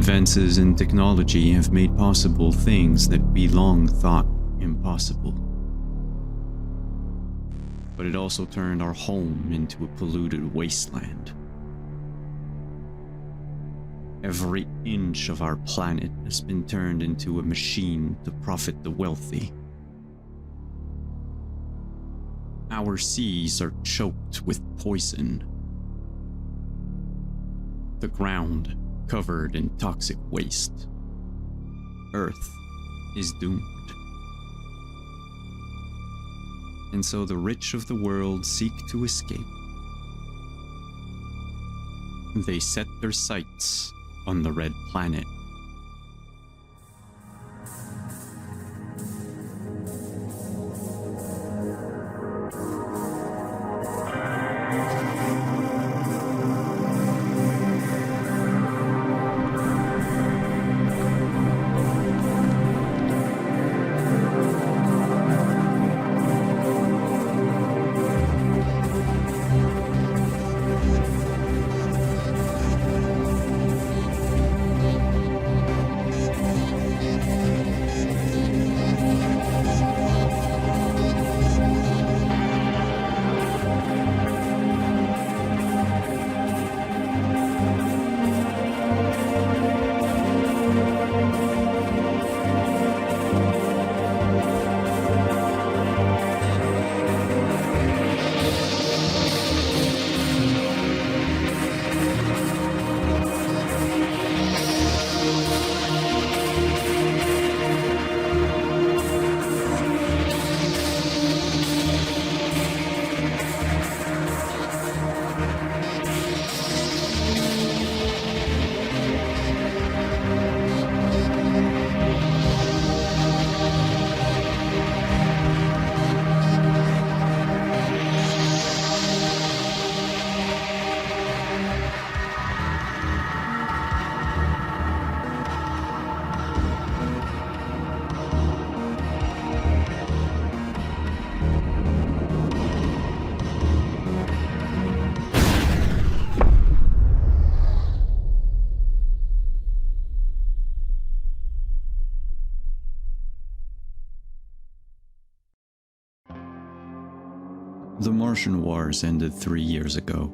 Advances in technology have made possible things that we long thought impossible. But it also turned our home into a polluted wasteland. Every inch of our planet has been turned into a machine to profit the wealthy. Our seas are choked with poison. The ground covered in toxic waste. Earth is doomed. And so the rich of the world seek to escape. They set their sights on the Red Planet. The Martian Wars ended 3 years ago.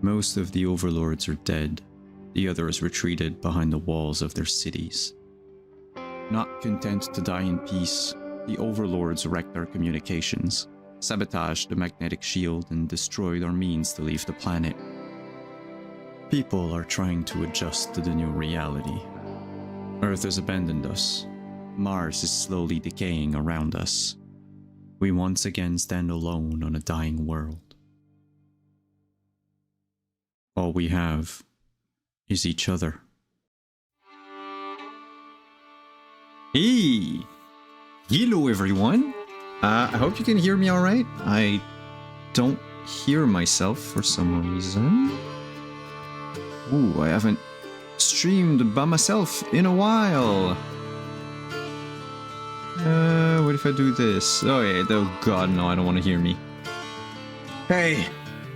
Most of the overlords are dead, the others retreated behind the walls of their cities. Not content to die in peace, the overlords wrecked our communications, sabotaged the magnetic shield, and destroyed our means to leave the planet. People are trying to adjust to the new reality. Earth has abandoned us. Mars is slowly decaying around us. We once again stand alone on a dying world. All we have is each other. Hey! Hello everyone! I hope you can hear me alright. I don't hear myself for some reason. Ooh, I haven't streamed by myself in a while. What if I do this? Oh yeah, oh god, no, I don't want to hear me. Hey,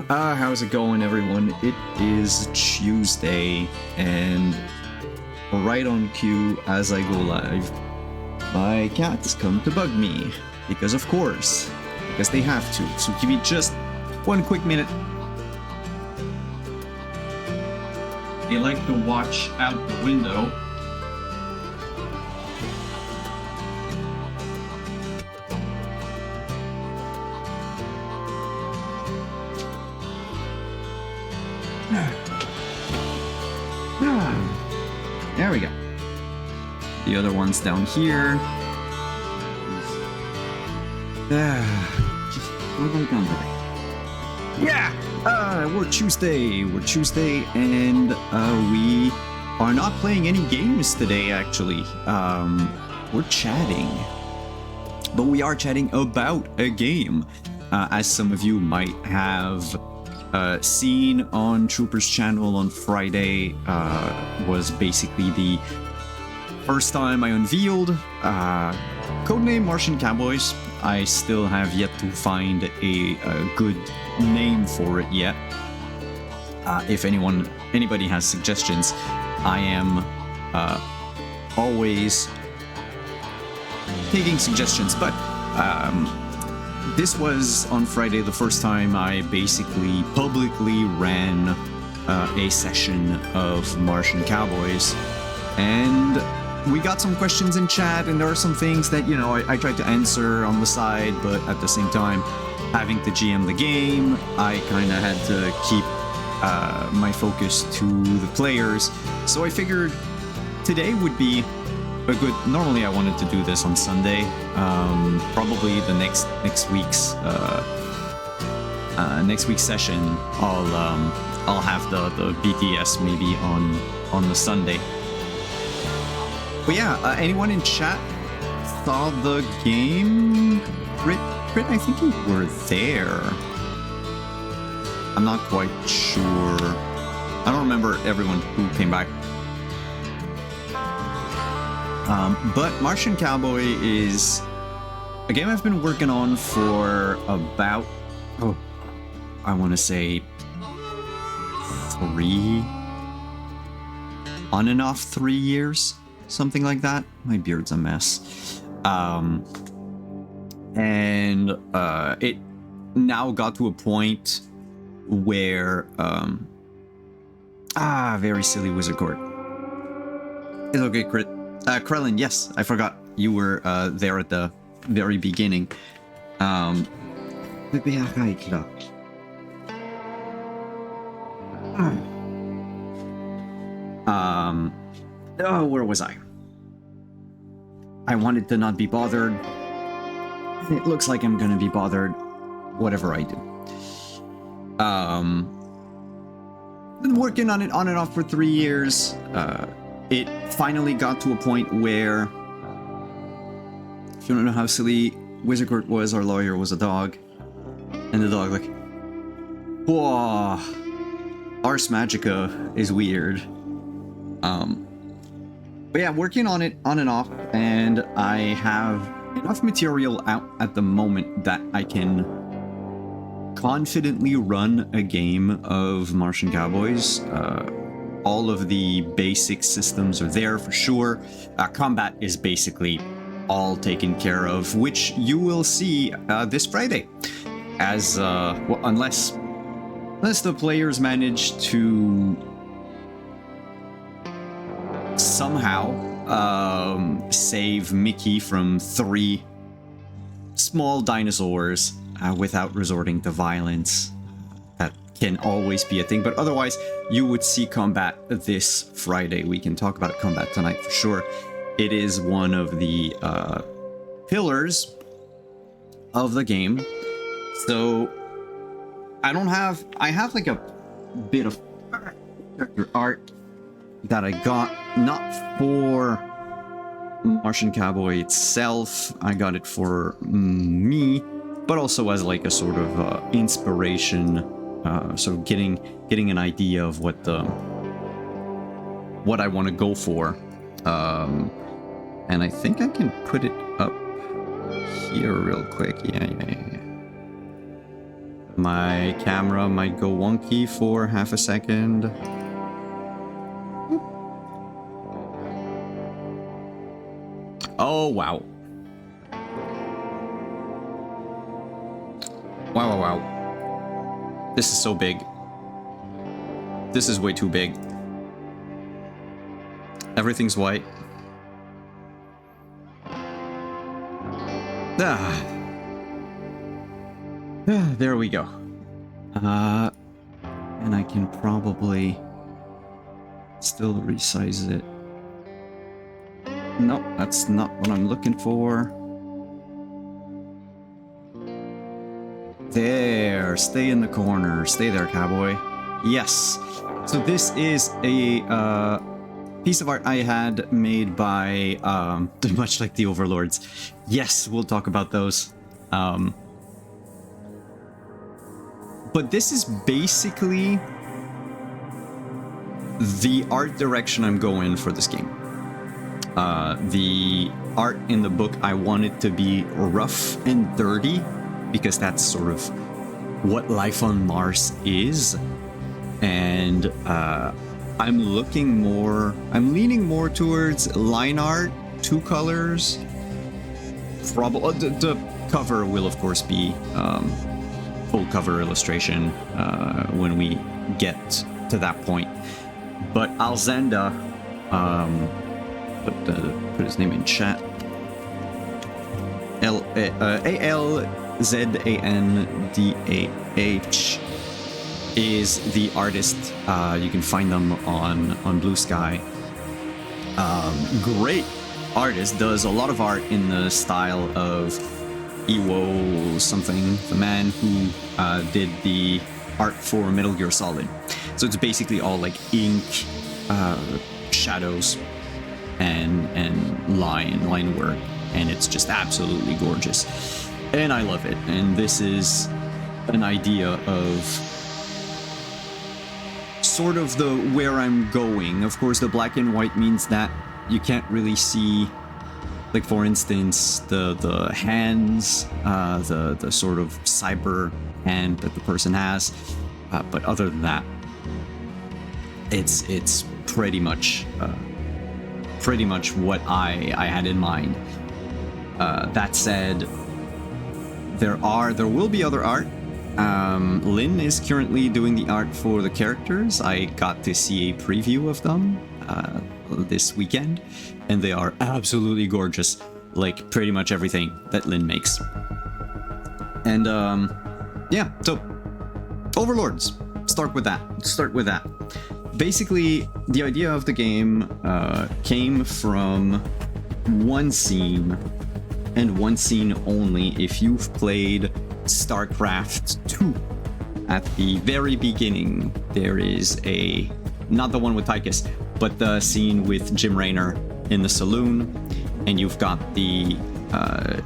how's it going everyone? It is Tuesday, and right on cue as I go live, my cats come to bug me. Because of course, because they have to. So give me just one quick minute. They like to watch out the window. There we go. The other one's down here. Yeah! We're Tuesday, and we are not playing any games today, actually. We're chatting. But we are chatting about a game. As some of you might have seen on Trooper's channel on Friday, was basically the first time I unveiled Codename Martian Cowboys. I still have yet to find a good name for it yet. If anybody has suggestions, I am always taking suggestions, but this was on Friday the first time I basically publicly ran a session of Martian Cowboys, and we got some questions in chat, and there are some things that, you know, I tried to answer on the side, but at the same time, having to GM the game, I kind of had to keep my focus to the players. So I figured today would be a good. Normally, I wanted to do this on Sunday. Probably the next week's session, I'll have the BTS maybe on the Sunday. But yeah, anyone in chat saw the game? Crit, I think you were there. I'm not quite sure. I don't remember everyone who came back. But Martian Cowboy is a game I've been working on for about, I want to say 3 years, something like that. My beard's a mess. And it now got to a point where very silly wizard court. It's okay, Crit. Krellin, yes, I forgot you were there at the very beginning. Where was I? I wanted to not be bothered. It looks like I'm gonna be bothered, whatever I do. Been working on it on and off for 3 years. It finally got to a point where, if you don't know how silly Wizard Court was, our lawyer was a dog, and the dog like, whoa, Ars Magica is weird. But yeah, working on it on and off, and I have enough material out at the moment that I can confidently run a game of Martian Cowboys. All of the basic systems are there for sure. Combat is basically all taken care of, which you will see this Friday. As well, unless the players manage to somehow save Mickey from 3 small dinosaurs without resorting to violence. That can always be a thing, but otherwise you would see combat this Friday. We can talk about combat tonight for sure. It is one of the pillars of the game. So I have like a bit of character art that I got, not for Martian Cowboy itself, I got it for me, but also as like a sort of inspiration, so getting an idea of what I want to go for, and I think I can put it up here real quick. Yeah. My camera might go wonky for half a second. Oh, wow. Wow. This is so big. This is way too big. Everything's white. There we go. And I can probably still resize it. No, that's not what I'm looking for. There, stay in the corner. Stay there, cowboy. Yes. So this is a piece of art I had made by, much like the Overlords. Yes, we'll talk about those. But this is basically the art direction I'm going for this game. The art in the book, I want it to be rough and dirty, because that's sort of what life on Mars is. And I'm leaning more towards line art, 2 colors. Probably the cover will of course be full cover illustration when we get to that point. But Alzanda, put his name in chat. Alzandah is the artist. You can find them on Blue Sky. Great artist, does a lot of art in the style of Iwo something, the man who did the art for Metal Gear Solid. So it's basically all like ink, shadows, and line work, and it's just absolutely gorgeous, and I love it. And this is an idea of sort of the where I'm going. Of course, the black and white means that you can't really see, like for instance, the hands, the sort of cyber hand that the person has. But other than that, it's pretty much what I had in mind. That said, there will be other art. Lynn is currently doing the art for the characters. I got to see a preview of them this weekend, and they are absolutely gorgeous, like pretty much everything that Lynn makes. And yeah, so Overlords, start with that. Basically, the idea of the game came from one scene, and one scene only. If you've played StarCraft 2, at the very beginning, there is not the one with Tychus, but the scene with Jim Raynor in the saloon, and you've got the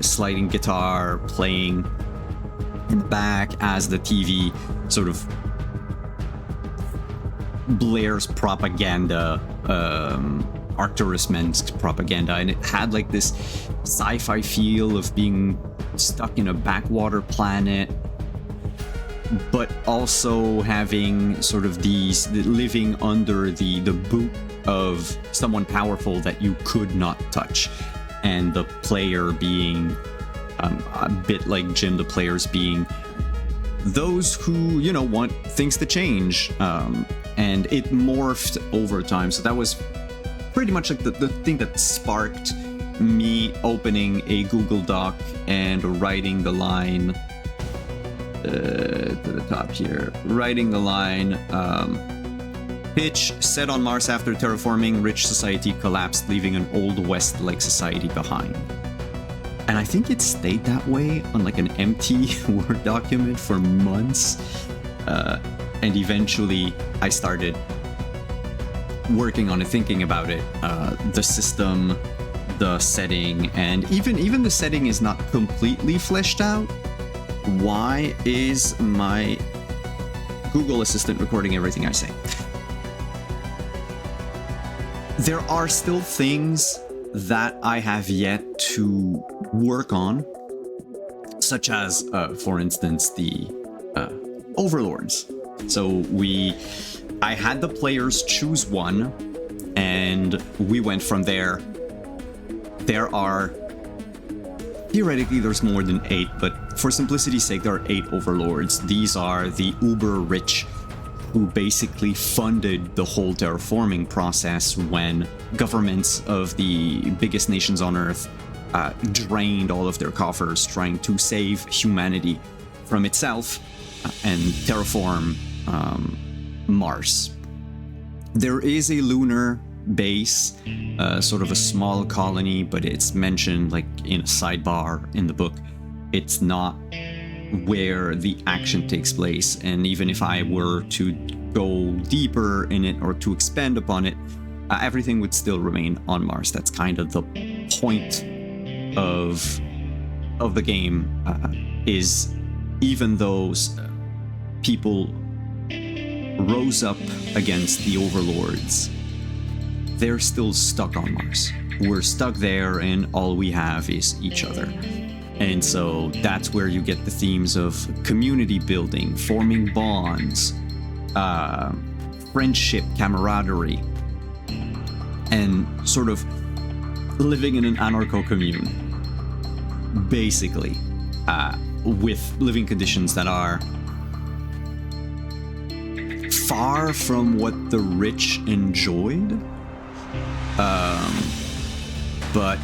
sliding guitar playing in the back as the TV sort of blares propaganda, Arcturus-Mensk propaganda, and it had like this sci-fi feel of being stuck in a backwater planet, but also having sort of living under the boot of someone powerful that you could not touch, and the player being a bit like Jim, the players being those who, want things to change, and it morphed over time. So that was pretty much like the thing that sparked me opening a Google Doc and writing the line to the top here. Writing the line, pitch, set on Mars after terraforming, rich society collapsed, leaving an old West-like society behind. And I think it stayed that way on like an empty Word document for months. And eventually I started working on it, thinking about it, the system, the setting, and even the setting is not completely fleshed out. Why is my Google Assistant recording everything I say? There are still things that I have yet to work on, such as, for instance, the Overlords. So I had the players choose one, and we went from there. Theoretically, there's more than 8, but for simplicity's sake, there are 8 Overlords. These are the uber rich who basically funded the whole terraforming process when governments of the biggest nations on Earth drained all of their coffers trying to save humanity from itself and terraform Mars. There is a lunar base, sort of a small colony, but it's mentioned like in a sidebar in the book. It's not where the action takes place, and even if I were to go deeper in it or to expand upon it, everything would still remain on Mars. That's kind of the point of the game, is even those people rose up against the Overlords, they're still stuck on Mars. We're stuck there, and all we have is each other. And so that's where you get the themes of community building, forming bonds, friendship, camaraderie, and sort of living in an anarcho commune, basically, with living conditions that are far from what the rich enjoyed. But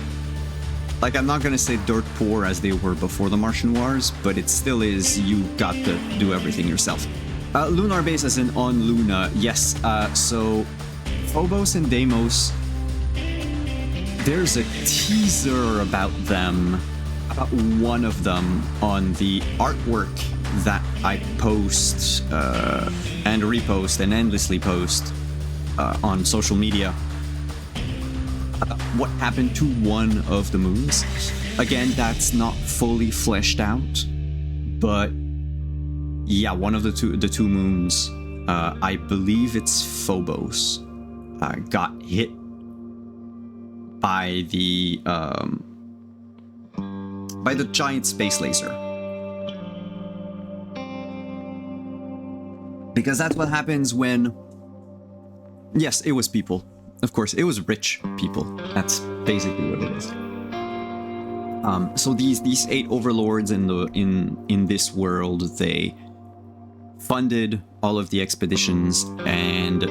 like, I'm not gonna say dirt poor as they were before the Martian Wars, but it still is, you got to do everything yourself. Lunar base as in on Luna, yes. So Phobos and Deimos, there's a teaser about them, about one of them, on the artwork that I post and repost and endlessly post on social media. What happened to one of the moons? Again, that's not fully fleshed out, but yeah, one of the two moons, I believe it's Phobos, got hit by the giant space laser. Because that's what happens when... Yes, it was people. Of course, it was rich people. That's basically what it is. So these 8 overlords in this world, they funded all of the expeditions, and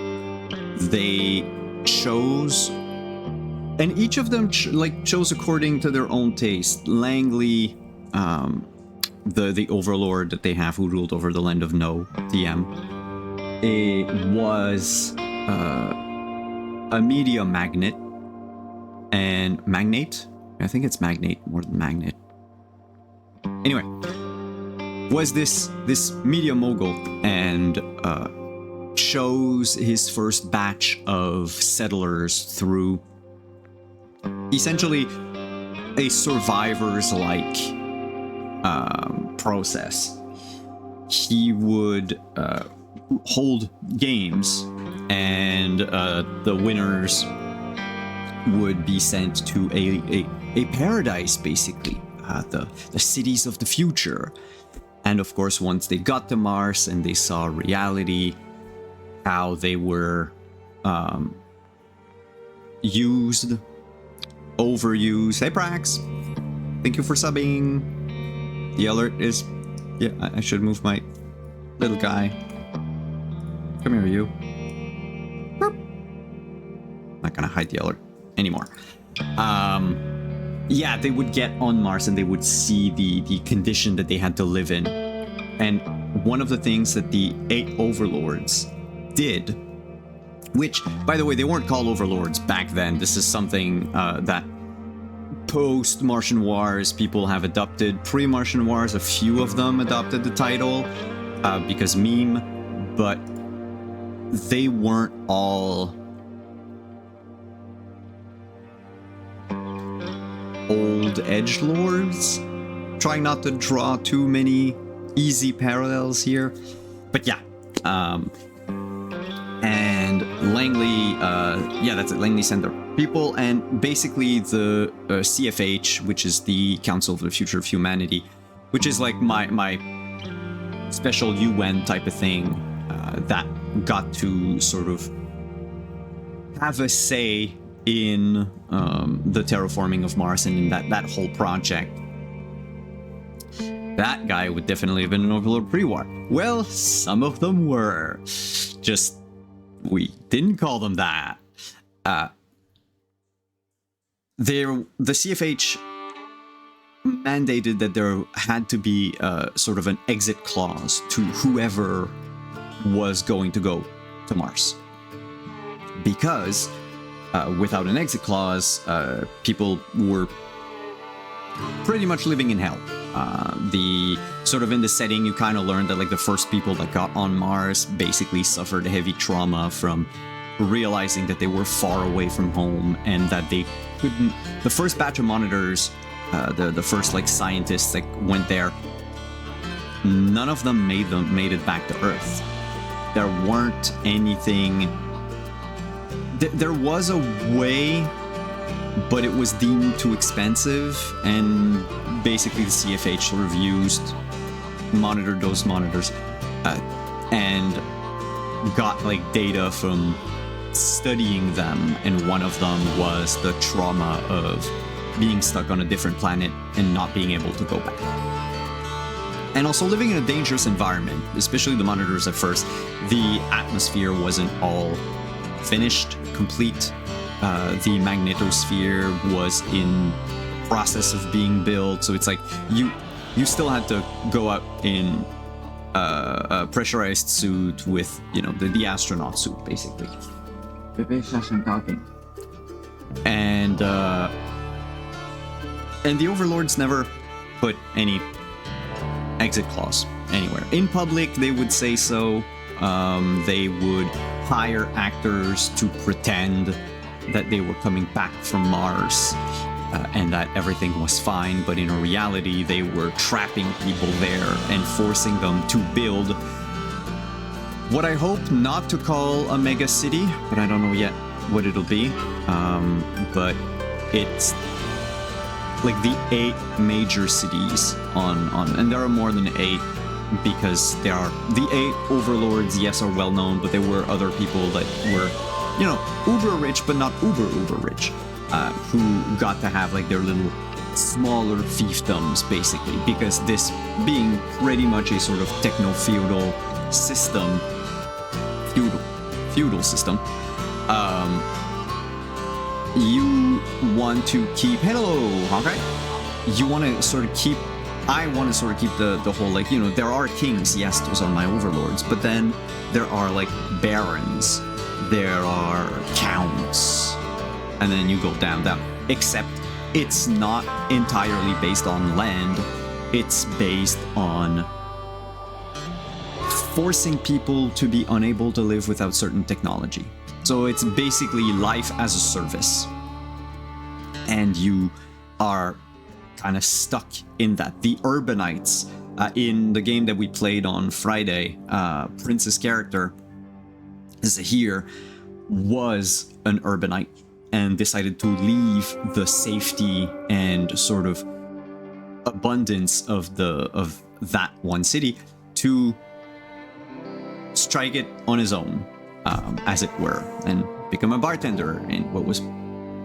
they chose, and each of them chose according to their own taste. Langley, the overlord that they have, who ruled over the land of No, TM, it was a media magnate, and magnate? I think it's magnate more than magnet. Anyway, was this media mogul, and chose his first batch of settlers through essentially a survivors-like process. He would hold games, and the winners would be sent to a paradise, basically, the cities of the future. And of course, once they got to Mars and they saw reality, how they were used, overused. Hey Prax, thank you for subbing. The alert is... Yeah, I should move my little guy. Come here, you. Not gonna hide the alert anymore. Yeah, they would get on Mars and they would see the condition that they had to live in. And one of the things that the 8 overlords did, which, by the way, they weren't called overlords back then. This is something that post-Martian Wars people have adopted. Pre-Martian Wars, a few of them adopted the title because meme, but they weren't all old edgelords. Trying not to draw too many easy parallels here, but yeah. And Langley, yeah, that's it. Langley sent their people, and basically the CFH, which is the Council for the Future of Humanity, which is like my special UN type of thing, that got to sort of have a say in the terraforming of Mars and in that whole project. That guy would definitely have been an overlord pre-war. Well, some of them were. Just, we didn't call them that. The CFH mandated that there had to be sort of an exit clause to whoever was going to go to Mars. Because without an exit clause, people were pretty much living in hell. The sort of in the setting, you kind of learned that like the first people that got on Mars basically suffered heavy trauma from realizing that they were far away from home and that they couldn't. The first batch of monitors, the first like scientists that went there, none of them made it back to Earth. There weren't anything. There was a way, but it was deemed too expensive, and basically the CFH sort of monitored those monitors, and got like data from studying them, and one of them was the trauma of being stuck on a different planet and not being able to go back. And also living in a dangerous environment, especially the monitors at first. The atmosphere wasn't all finished, complete. The magnetosphere was in process of being built, so it's like you still had to go out in a pressurized suit with, you know, the astronaut suit, basically. And the overlords never put any exit clause anywhere. In public, they would say so. They would hire actors to pretend that they were coming back from Mars and that everything was fine, but in reality, they were trapping people there and forcing them to build what I hope not to call a mega city, but I don't know yet what it'll be. But it's like the 8 major cities on, and there are more than 8 because there are the 8 overlords, yes, are well known, but there were other people that were, you know, uber rich, but not uber rich, who got to have like their little smaller fiefdoms, basically, because this being pretty much a sort of techno-feudal system, feudal system, you want to keep, hello, okay? You want to sort of keep, I want to sort of keep the whole, like, you know, there are kings, yes, those are my overlords, but then there are like barons, there are counts, and then you go down, except it's not entirely based on land, it's based on forcing people to be unable to live without certain technology. So it's basically life as a service. And you are kind of stuck in that. The Urbanites, in the game that we played on Friday, Prince's character, Zahir, was an Urbanite and decided to leave the safety and sort of abundance of that one city to strike it on his own, as it were, and become a bartender in what was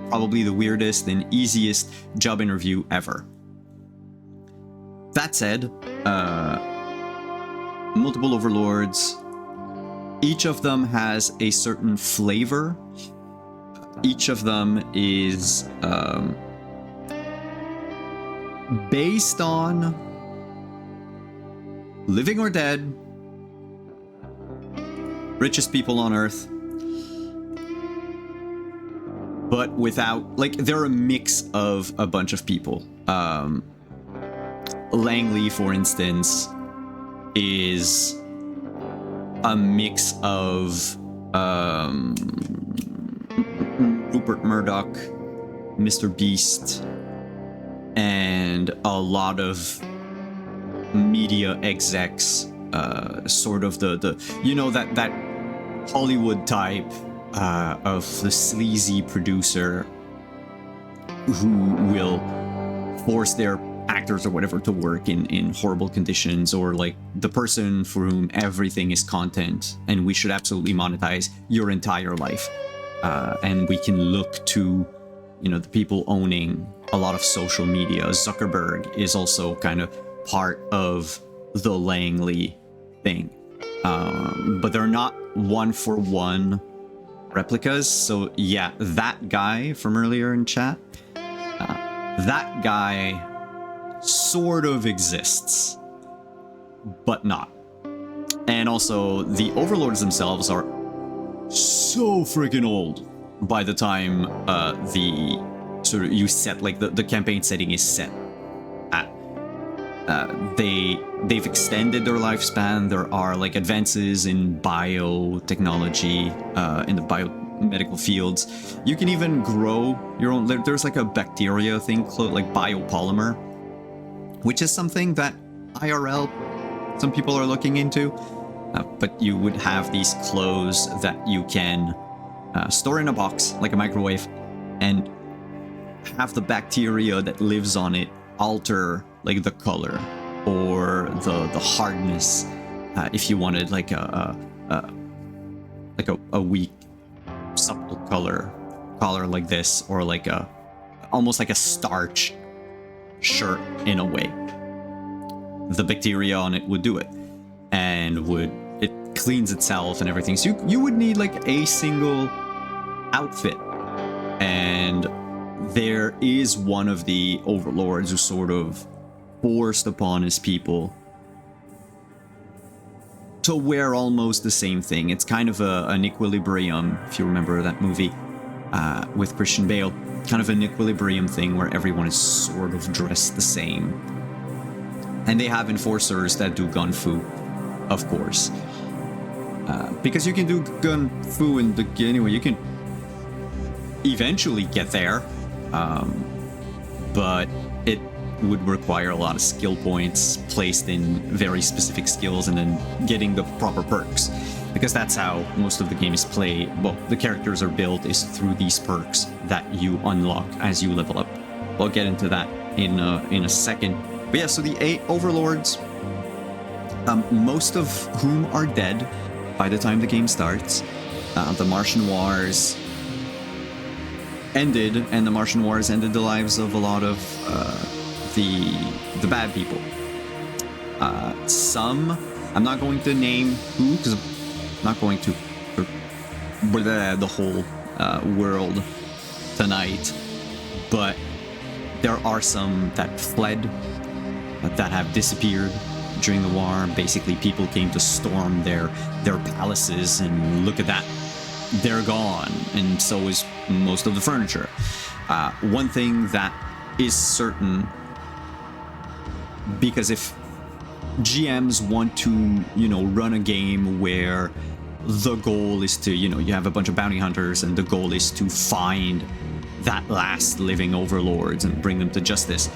probably the weirdest and easiest job interview ever. That said, multiple overlords, each of them has a certain flavor. Each of them is based on living or dead, richest people on Earth, but without, like, they're a mix of a bunch of people. Langley, for instance, is a mix of Rupert Murdoch, Mr. Beast, and a lot of media execs, sort of the you know, that Hollywood type of the sleazy producer who will force their actors or whatever to work in horrible conditions, or like the person for whom everything is content and we should absolutely monetize your entire life, and we can look to, you know, the people owning a lot of social media. Zuckerberg is also kind of part of the Langley thing, but they're not one-for-one replicas. So yeah, that guy from earlier in chat, that guy sort of exists, but not. And also, the overlords themselves are so freaking old by the time the sort of you set, like, the campaign setting is set at. They've extended their lifespan. There are like advances in biotechnology, in the biomedical fields. You can even grow your own. There's like a bacteria thing, like biopolymer, which is something that IRL some people are looking into. But you would have these clothes that you can store in a box, like a microwave, and have the bacteria that lives on it alter like the color or the hardness, if you wanted like a like a weak, subtle color like this, or like a almost like a starch shirt in a way. The bacteria on it would do it, and it cleans itself and everything. So you would need like a single outfit, and there is one of the overlords who sort of forced upon his people to wear almost the same thing. It's kind of an equilibrium, if you remember that movie with Christian Bale. Kind of an equilibrium thing where everyone is sort of dressed the same. And they have enforcers that do gun fu, of course. Because you can do gun fu in the... Anyway, you can eventually get there. But it would require a lot of skill points placed in very specific skills and then getting the proper perks. Because that's how most of the game is played. Well, the characters are built is through these perks that you unlock as you level up. We'll get into that in a second. But yeah, so the 8 overlords, most of whom are dead by the time the game starts. The Martian Wars ended, and the Martian Wars ended the lives of a lot of the bad people. Some, I'm not going to name who, because I'm not going to the whole world tonight, but there are some that fled, that have disappeared during the war. Basically, people came to storm their palaces, and look at that, they're gone, and so is most of the furniture. One thing that is certain, because if GMs want to, run a game where the goal is to, you have a bunch of bounty hunters and the goal is to find that last living overlords and bring them to justice,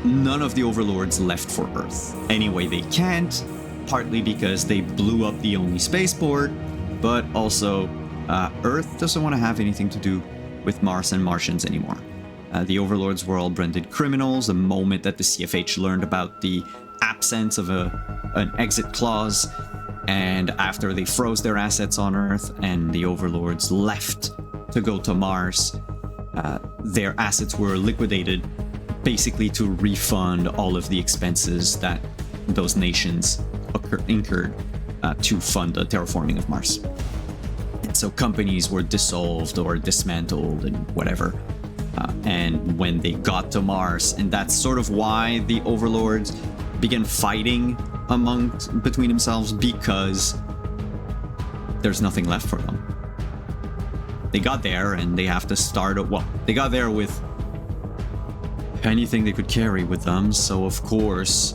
none of the overlords left for Earth. Anyway, they can't, partly because they blew up the only spaceport, but also Earth doesn't want to have anything to do with Mars and Martians anymore. The overlords were all branded criminals the moment that the CFH learned about the absence of an exit clause, and after they froze their assets on Earth and the overlords left to go to Mars, their assets were liquidated, basically to refund all of the expenses that those nations incurred to fund the terraforming of Mars. And so companies were dissolved or dismantled and whatever. And when they got to Mars, and that's sort of why the overlords began fighting between themselves, because there's nothing left for them. They got there and they have to start they got there with anything they could carry with them. So of course,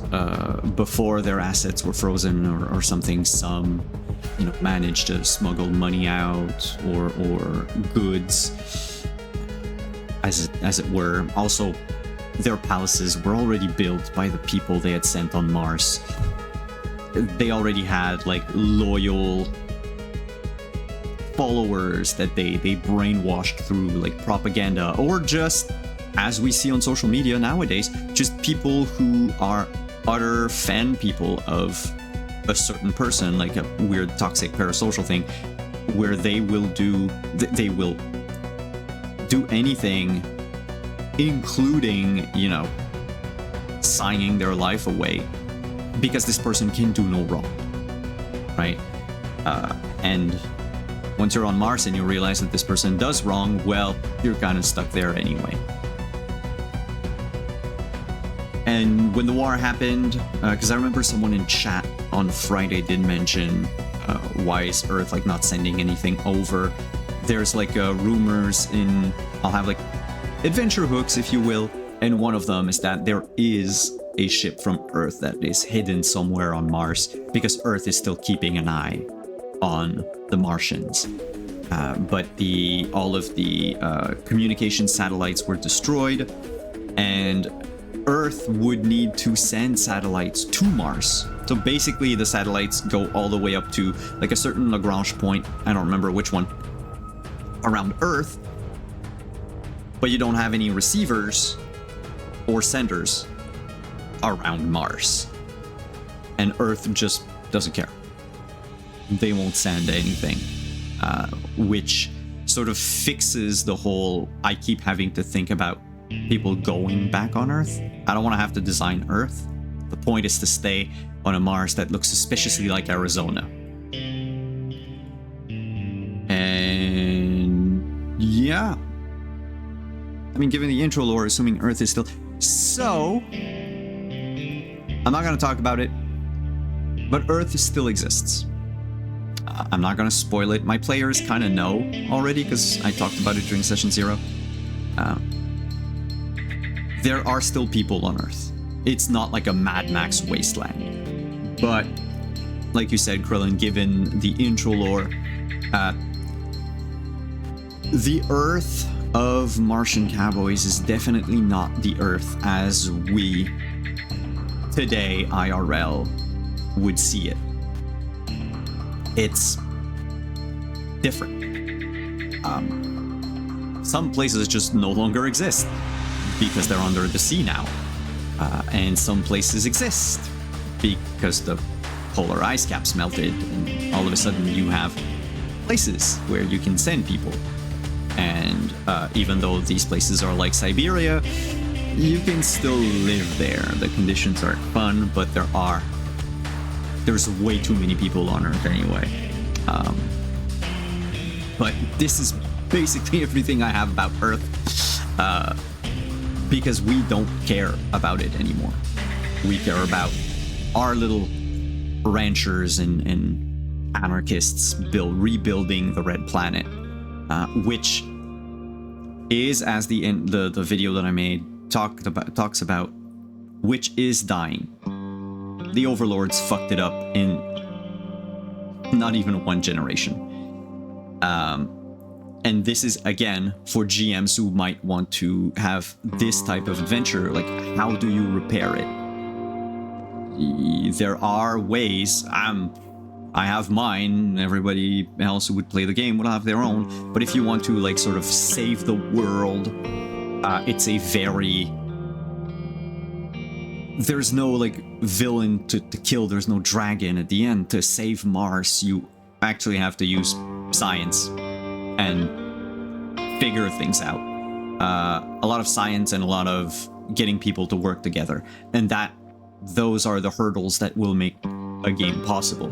before their assets were frozen or something, some managed to smuggle money out or goods, as it were. Also, their palaces were already built by the people they had sent on Mars. They already had loyal followers that they brainwashed through propaganda, or just, as we see on social media nowadays, just people who are utter fan people of a certain person, like a weird toxic parasocial thing, where they will do anything, including, signing their life away, because this person can do no wrong, right? And once you're on Mars and you realize that this person does wrong, well, you're kind of stuck there anyway. And when the war happened, because I remember someone in chat on Friday did mention, why is Earth not sending anything over? There's rumors in, I'll have adventure hooks, if you will, and one of them is that there is a ship from Earth that is hidden somewhere on Mars, because Earth is still keeping an eye on the Martians. But all of the communication satellites were destroyed, and Earth would need to send satellites to Mars. So basically the satellites go all the way up to a certain Lagrange point, I don't remember which one, around Earth, but you don't have any receivers or senders around Mars. And Earth just doesn't care. they won't send anything, which sort of fixes the whole I keep having to think about people going back on Earth. I don't want to have to design Earth. The point is to stay on a Mars that looks suspiciously like Arizona. And yeah, I mean, given the intro lore, assuming Earth is still... So, I'm not going to talk about it, but Earth still exists. I'm not going to spoil it. My players kind of know already because I talked about it during Session 0. There are still people on Earth. It's not like a Mad Max wasteland. But, like you said, Krillin, given the intro lore, the Earth of Martian Cowboys is definitely not the Earth as we, today, IRL, would see it. It's different. Some places just no longer exist because they're under the sea now. And some places exist because the polar ice caps melted, and all of a sudden you have places where you can send people. And even though these places are like Siberia, you can still live there. The conditions aren't fun, but there's way too many people on Earth anyway. But this is basically everything I have about Earth, because we don't care about it anymore. We care about our little ranchers and anarchists rebuilding the Red Planet, which is, as the video that I made talks about, which is dying. The overlords fucked it up in not even one generation. And this is, again, for GMs who might want to have this type of adventure, like, how do you repair it? There are ways. I have mine. Everybody else who would play the game would have their own. But if you want to, like, sort of save the world, it's a very... There's no, like, villain to kill. There's no dragon at the end. To save Mars, you actually have to use science and figure things out. A lot of science and a lot of getting people to work together. And those are the hurdles that will make a game possible.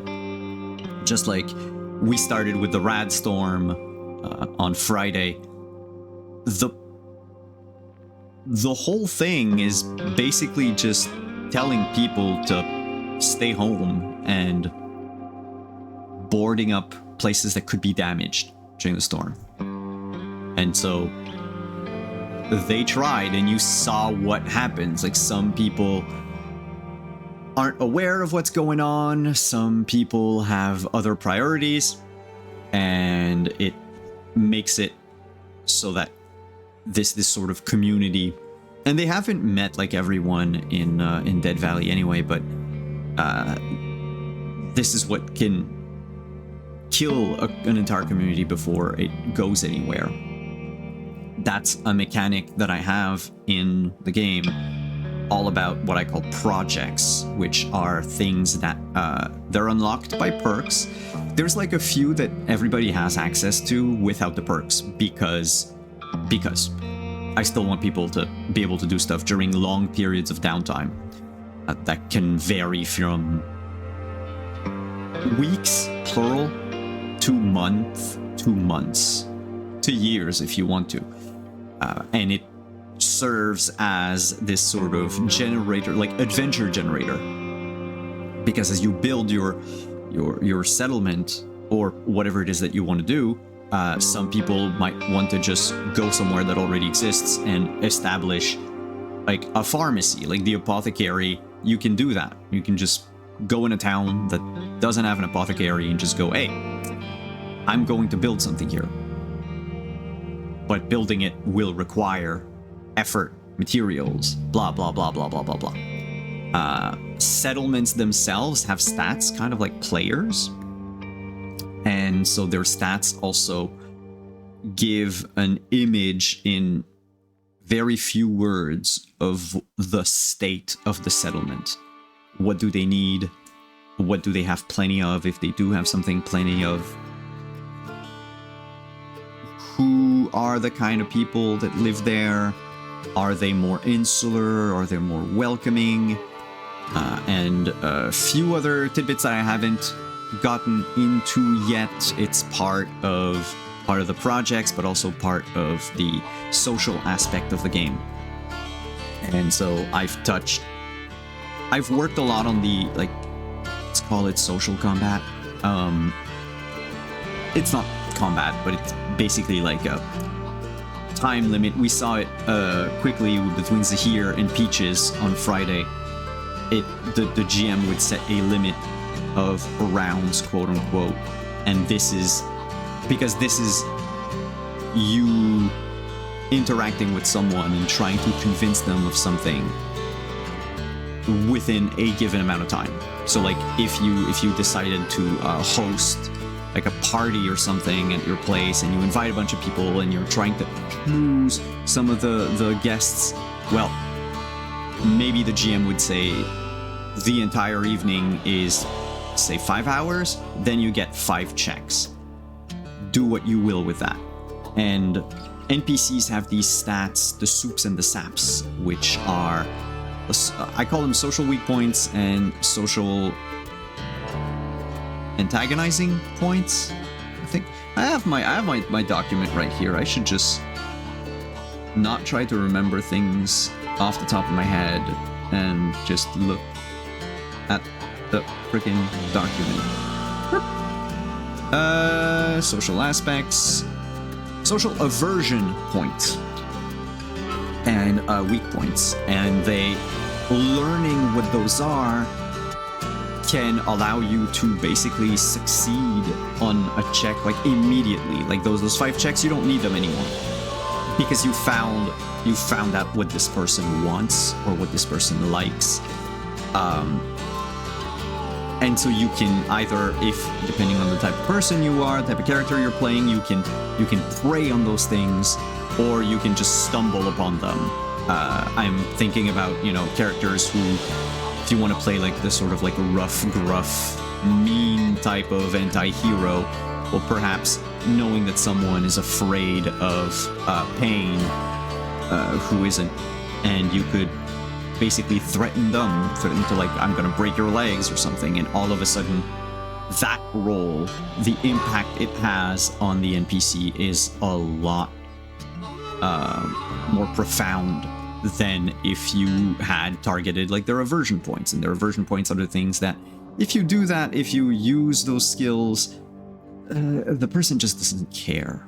Just like we started with the Rad Storm on Friday. The whole thing is basically just telling people to stay home and boarding up places that could be damaged during the storm. And so they tried, and you saw what happens. Like, some people aren't aware of what's going on, some people have other priorities, and it makes it so that this sort of community, and they haven't met like everyone in Dead Valley anyway, but this is what can kill an entire community before it goes anywhere. That's a mechanic that I have in the game, all about what I call projects, which are things that they're unlocked by perks. There's like a few that everybody has access to without the perks because I still want people to be able to do stuff during long periods of downtime. That can vary from weeks, plural, to months, to years if you want to. And it serves as this sort of generator, like adventure generator. Because as you build your settlement or whatever it is that you want to do, some people might want to just go somewhere that already exists and establish like a pharmacy, like the apothecary. You can do that. You can just go in a town that doesn't have an apothecary and just go, hey, I'm going to build something here. But building it will require effort, materials, blah, blah, blah, blah, blah, blah, blah. Settlements themselves have stats, kind of like players. And so their stats also give an image in very few words of the state of the settlement. What do they need? What do they have plenty of? If they do have something plenty of, who are the kind of people that live there? Are they more insular? Are they more welcoming? And a few other tidbits that I haven't gotten into yet. It's part of the projects, but also part of the social aspect of the game. And so I've worked a lot on the, like, let's call it social combat. It's not combat, but it's basically like a time limit. We saw it quickly between Zahir and Peaches on Friday. The GM would set a limit of rounds, quote unquote, and this is because this is you interacting with someone and trying to convince them of something within a given amount of time. So like if you decided to host like a party or something at your place, and you invite a bunch of people and you're trying to lose some of the guests, well, maybe the GM would say the entire evening is, say, 5 hours, then you get 5 checks. Do what you will with that. And NPCs have these stats, the soups and the saps, which are, I call them social weak points and social antagonizing points. I think I have my document right here. I should just not try to remember things off the top of my head and just look at the freaking document. Social aspects, social aversion points, and weak points, and they learning what those are can allow you to basically succeed on a check like immediately. Like those 5 checks, you don't need them anymore because you found out what this person wants or what this person likes. And so you can either, if depending on the type of person you are, the type of character you're playing, you can prey on those things, or you can just stumble upon them. I'm thinking about, characters who, if you want to play like this sort of like rough, gruff, mean type of anti-hero, well, perhaps knowing that someone is afraid of pain, who isn't, and you could basically threaten to like, I'm gonna break your legs or something, and all of a sudden that role, the impact it has on the NPC is a lot more profound than if you had targeted like their aversion points. And their aversion points are the things that if you do that, if you use those skills, the person just doesn't care.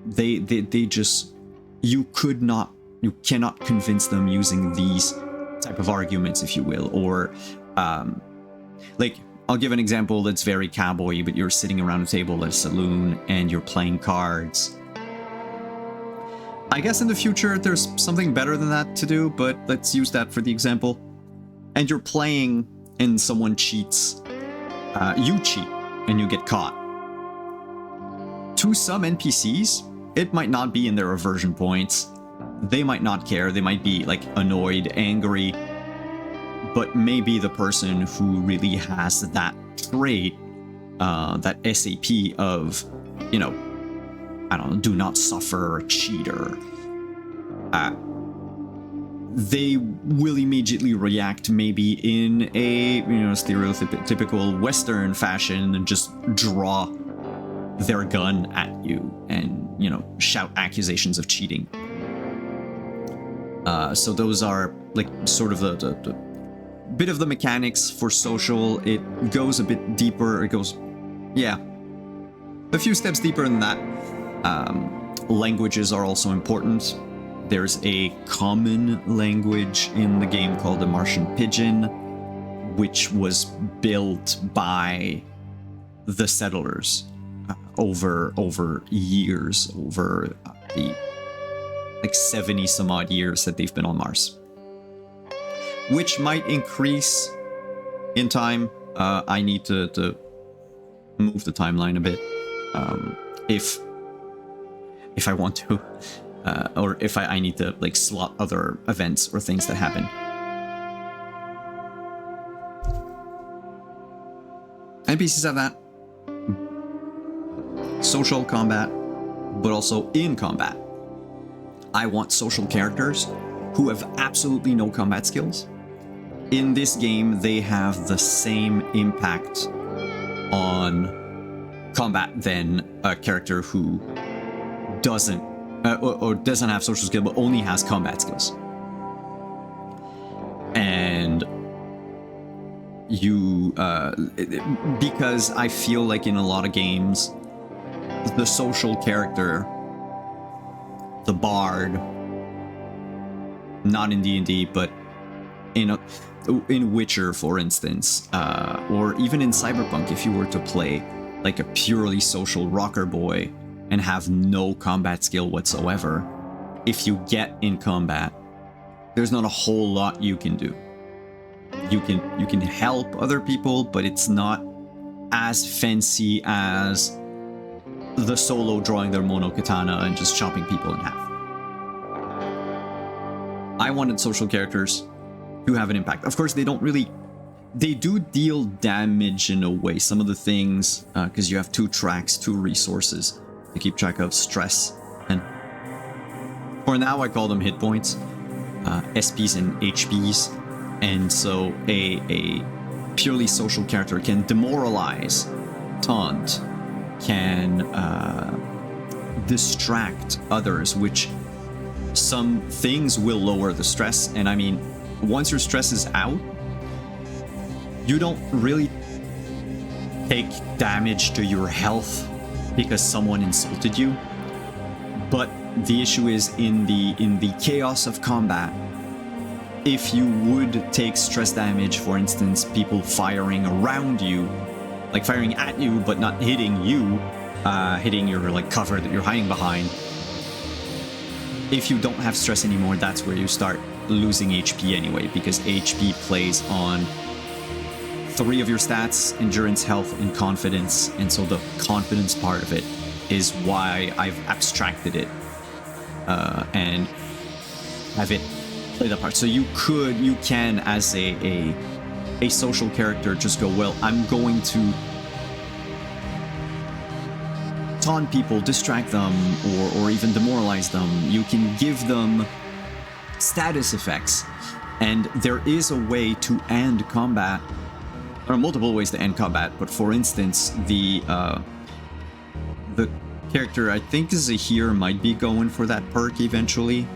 They just, you cannot convince them using these type of arguments, if you will, or like, I'll give an example that's very cowboy, but you're sitting around a table at a saloon and you're playing cards. I guess in the future there's something better than that to do, but let's use that for the example. And you're playing and someone cheats. You cheat and you get caught. To some NPCs, it might not be in their aversion points. They might not care. They might be like annoyed, angry, but maybe the person who really has that trait, that SAP of, I don't know, do not suffer or cheater, they will immediately react maybe in a, stereotypical Western fashion and just draw their gun at you and, shout accusations of cheating. So those are like sort of the bit of the mechanics for social. It goes a bit deeper. It goes, a few steps deeper than that. Languages are also important. There's a common language in the game called the Martian Pidgin, which was built by the settlers over years, over the like 70 some odd years that they've been on Mars, which might increase in time. I need to move the timeline a bit if I want to, or if I need to like slot other events or things that happen. NPCs have that. Social combat, but also in combat. I want social characters who have absolutely no combat skills. In this game, they have the same impact on combat than a character who doesn't or doesn't have social skill but only has combat skills. And you because I feel like in a lot of games the social character, the bard, not in D&D but in Witcher, for instance, or even in Cyberpunk, if you were to play like a purely social rocker boy and have no combat skill whatsoever, if you get in combat, there's not a whole lot you can do. You can help other people, but it's not as fancy as the solo drawing their mono katana and just chopping people in half. I wanted social characters to have an impact. Of course, they do deal damage in a way. Some of the things, because you have 2 tracks, 2 resources to keep track of stress, and for now I call them hit points, SPs and HPs. And so a purely social character can demoralize, taunt, can distract others, which some things will lower the stress. And I mean, once your stress is out, you don't really take damage to your health because someone insulted you. But the issue is in the chaos of combat, if you would take stress damage, for instance, people firing around you, like firing at you but not hitting you, hitting your like cover that you're hiding behind, if you don't have stress anymore, that's where you start losing HP anyway, because HP plays on 3 of your stats: endurance, health, and confidence. And so the confidence part of it is why I've abstracted it and have it play that part. So you can as a social character just go, well, I'm going to taunt people, distract them, or even demoralize them. You can give them status effects, and there is a way to end combat. There are multiple ways to end combat, but for instance, the character I think Zahir might be going for that perk eventually,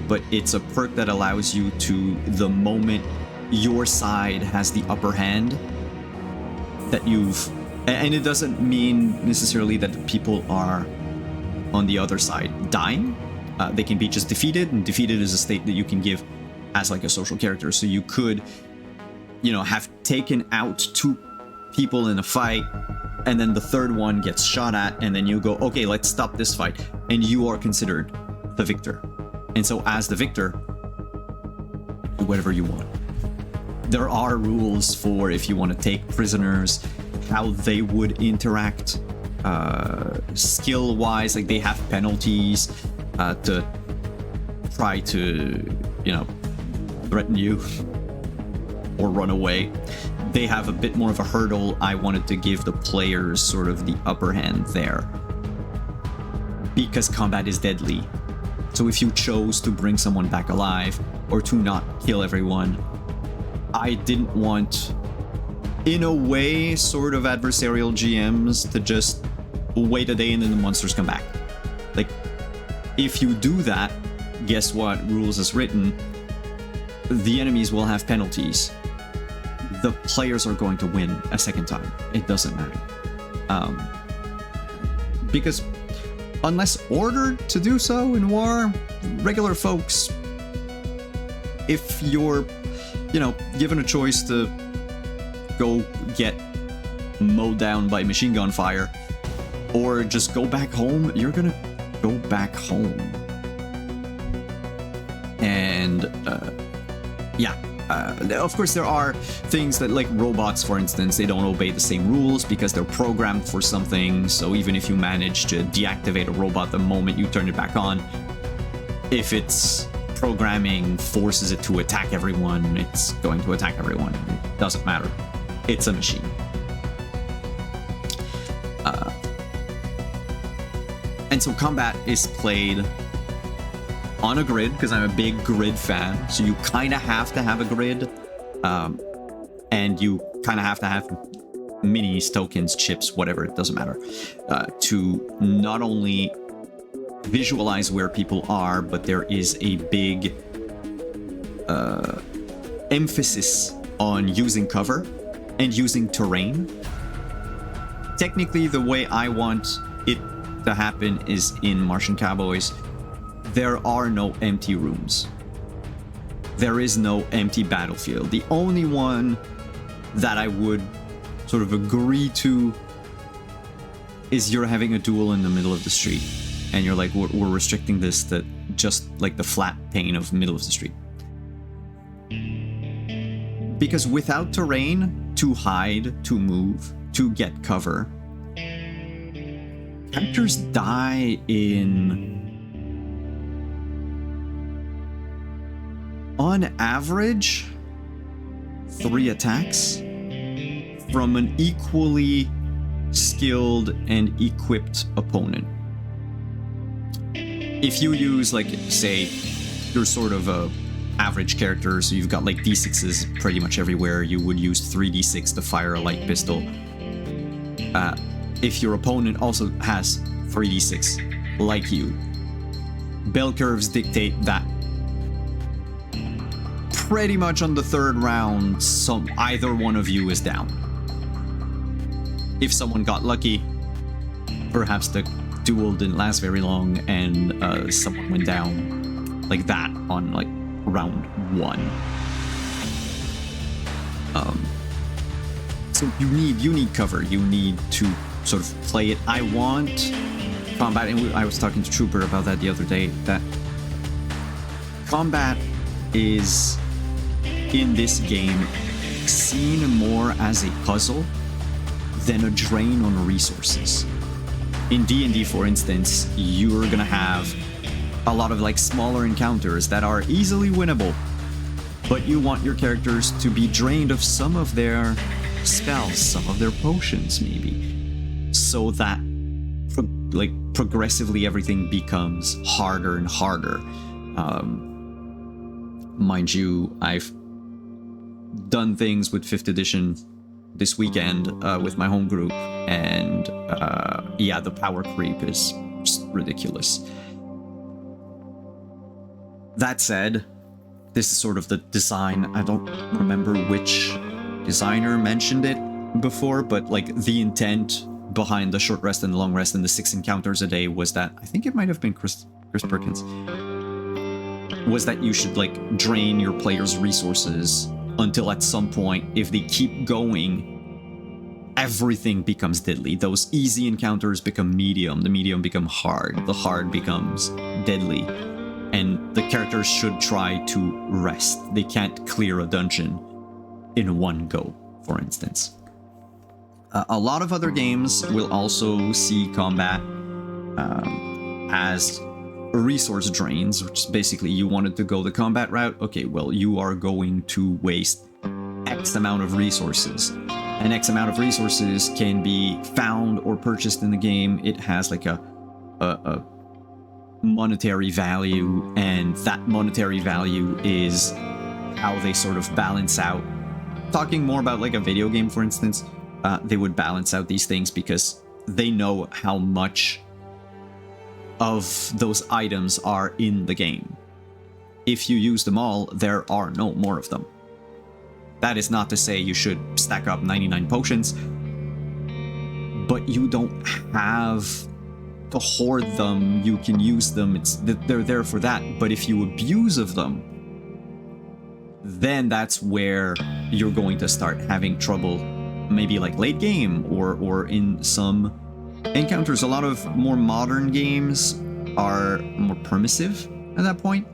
but it's a perk that allows you to, the moment your side has the upper hand, that and it doesn't mean necessarily that the people are on the other side dying. They can be just defeated, and defeated is a state that you can give as like a social character. So you could, have taken out 2 people in a fight, and then the third one gets shot at, and then you go, okay, let's stop this fight, and you are considered the victor. And so as the victor, do whatever you want. There are rules for if you want to take prisoners, how they would interact skill-wise. Like they have penalties to try to, threaten you or run away. They have a bit more of a hurdle. I wanted to give the players sort of the upper hand there, because combat is deadly. So if you chose to bring someone back alive or to not kill everyone, I didn't want, in a way, sort of adversarial GMs to just wait a day and then the monsters come back. Like, if you do that, guess what? Rules as written, the enemies will have penalties. The players are going to win a second time. It doesn't matter. Because unless ordered to do so in war, regular folks, if you're, given a choice to go get mowed down by machine gun fire or just go back home, you're gonna go back home. And of course there are things that, like robots, for instance, they don't obey the same rules because they're programmed for something. So even if you manage to deactivate a robot the moment you turn it back on, if its programming forces it to attack everyone, it's going to attack everyone. It doesn't matter. It's a machine. And so combat is played on a grid, because I'm a big grid fan. So you kind of have to have a grid. And you kind of have to have minis, tokens, chips, whatever, it doesn't matter. To not only visualize where people are, but there is a big emphasis on using cover and using terrain. Technically, the way I want it to happen is in Martian Cowboys, there are no empty rooms. There is no empty battlefield. The only one that I would sort of agree to is you're having a duel in the middle of the street, and you're like, we're restricting this to just like the flat pane of middle of the street. Because without terrain to hide, to move, to get cover, characters die in, on average, 3 attacks from an equally skilled and equipped opponent. If you use, like, say, you're sort of a average character, so you've got like D6s pretty much everywhere, you would use 3d6 to fire a light pistol. If your opponent also has 3d6 like you, bell curves dictate that pretty much on the 3rd round, either one of you is down. If someone got lucky, perhaps the duel didn't last very long and someone went down like that on like round 1. So you need cover. You need to sort of play it. I want combat, and I was talking to Trooper about that the other day, that combat is in this game seen more as a puzzle than a drain on resources. In D&D, for instance, you're gonna have a lot of like smaller encounters that are easily winnable, but you want your characters to be drained of some of their spells, some of their potions maybe, so that progressively everything becomes harder and harder. Mind you, I've done things with 5th edition this weekend with my home group, and yeah, the power creep is just ridiculous. That said, this is sort of the design. I don't remember which designer mentioned it before, but like the intent behind the short rest and the long rest and the 6 encounters a day was that, I think it might have been Chris Perkins, was that you should like drain your players' resources until at some point, if they keep going, everything becomes deadly. Those easy encounters become medium, the medium become hard, the hard becomes deadly, and the characters should try to rest. They can't clear a dungeon in one go, for instance. A lot of other games will also see combat as resource drains, which is basically you wanted to go the combat route. Okay, well, you are going to waste X amount of resources. And X amount of resources can be found or purchased in the game. It has like a monetary value, and that monetary value is how they sort of balance out. Talking more about like a video game, for instance, they would balance out these things because they know how much of those items are in the game. If you use them all, there are no more of them. That is not to say you should stack up 99 potions, but you don't have to hoard them. You can use them. They're there for that. But if you abuse of them, then that's where you're going to start having trouble, maybe like late game or in some encounters. A lot of more modern games are more permissive at that point,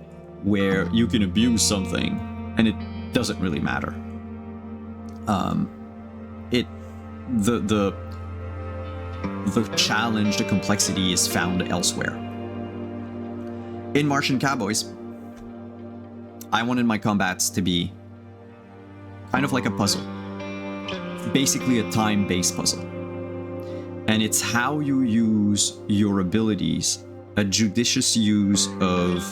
where you can abuse something and it doesn't really matter. The challenge, the complexity is found elsewhere. In Martian Cowboys, I wanted my combats to be kind of like a puzzle. Basically a time-based puzzle. and it's how you use your abilities. A judicious use of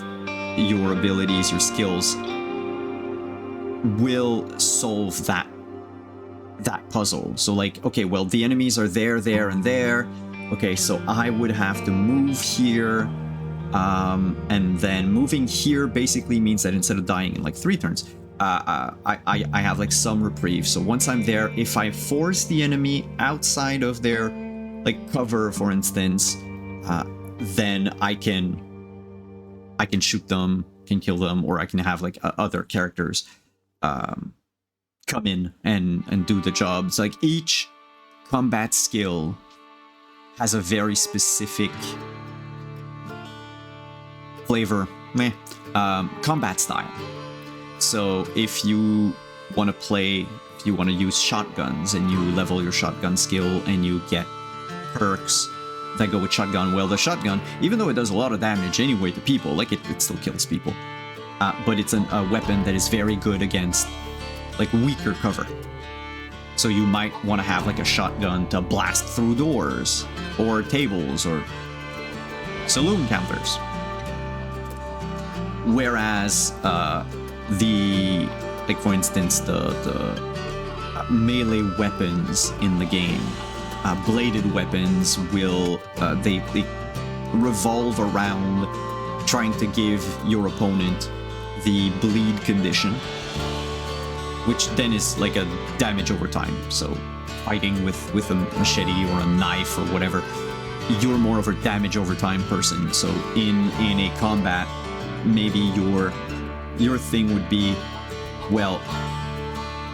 your abilities, your skills, will solve that puzzle. So like, okay, well, the enemies are there, and there. Okay, so I would have to move here, and then moving here basically means that instead of dying in like 3 turns, I have like some reprieve. So once I'm there, if I force the enemy outside of their like cover, for instance, then I can shoot them, can kill them, or I can have like other characters come in and do the job. It's like each combat skill has a very specific flavor, combat style. So if you want to use shotguns and you level your shotgun skill and you get perks that go with shotgun, well, the shotgun, even though it does a lot of damage anyway to people, like it still kills people, but it's a weapon that is very good against like weaker cover. So you might want to have like a shotgun to blast through doors or tables or saloon counters. Whereas like for instance, the melee weapons in the game, bladed weapons will they revolve around trying to give your opponent the bleed condition, which then is like a damage over time. So fighting with a machete or a knife or whatever, you're more of a damage over time person. So in a combat, maybe your thing would be, well,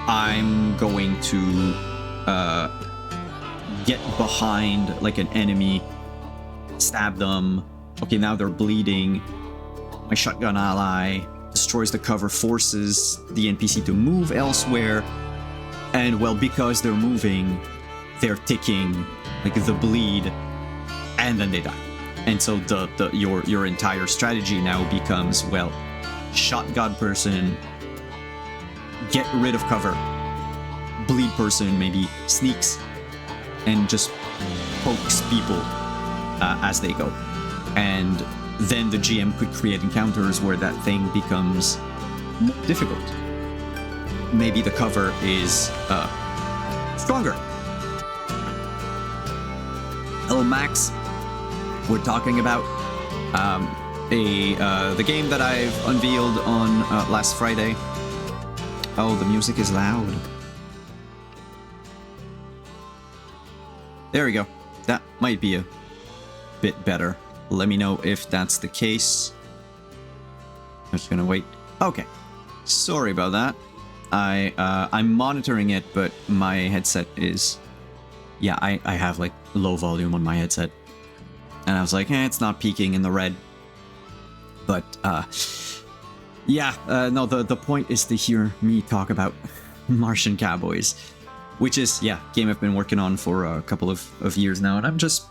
I'm going to get behind like an enemy, stab them. Okay, now they're bleeding. My shotgun ally destroys the cover, forces the NPC to move elsewhere, and well, because they're moving, they're ticking like the bleed, and then they die. And so your entire strategy now becomes, well, shotgun person, get rid of cover. Bleed person maybe sneaks and just pokes people as they go. And then the GM could create encounters where that thing becomes more difficult. Maybe the cover is stronger. Hello, Max. We're talking about the game that I've unveiled on last Friday. Oh, the music is loud. There we go. That might be a bit better. Let me know if that's the case. I'm just gonna wait. Okay. Sorry about that. I'm monitoring it, but my headset is... Yeah, I have like low volume on my headset. And I was like, it's not peaking in the red. But, yeah, no, the point is to hear me talk about Martian Cowboys, which is, yeah, game I've been working on for a couple of years now, and I'm just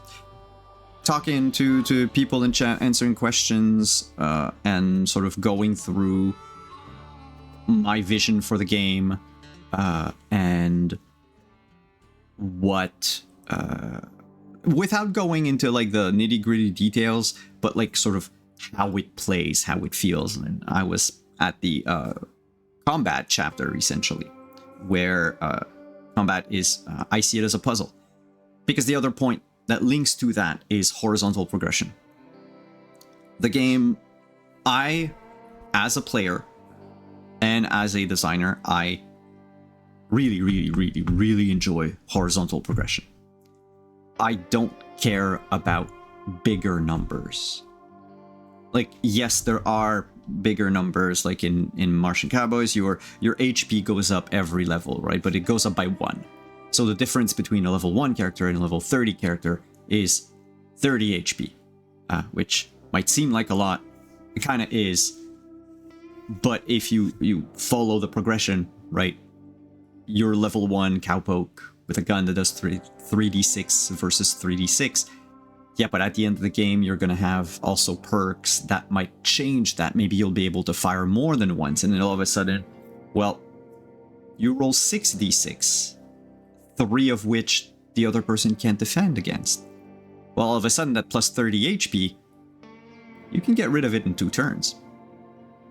talking to people in chat, answering questions, and sort of going through my vision for the game, and what... without going into like the nitty-gritty details, but like sort of how it plays, how it feels. And I was at the combat chapter essentially, where combat is I see it as a puzzle, because the other point that links to that is horizontal progression. The game, as a player and as a designer, I really enjoy horizontal progression. I don't care about bigger numbers. Like, yes, there are bigger numbers, like in Martian Cowboys, your HP goes up every level, right? But it goes up by 1. So the difference between a level 1 character and a level 30 character is 30 HP, which might seem like a lot. It kind of is. But if you follow the progression, right? Your level 1 cowpoke with a gun that does 3d6 versus 3d6. Yeah, but at the end of the game, you're going to have also perks that might change that. Maybe you'll be able to fire more than once, and then all of a sudden, well, you roll 6d6, 3 of which the other person can't defend against. Well, all of a sudden, that plus 30 HP, you can get rid of it in 2 turns.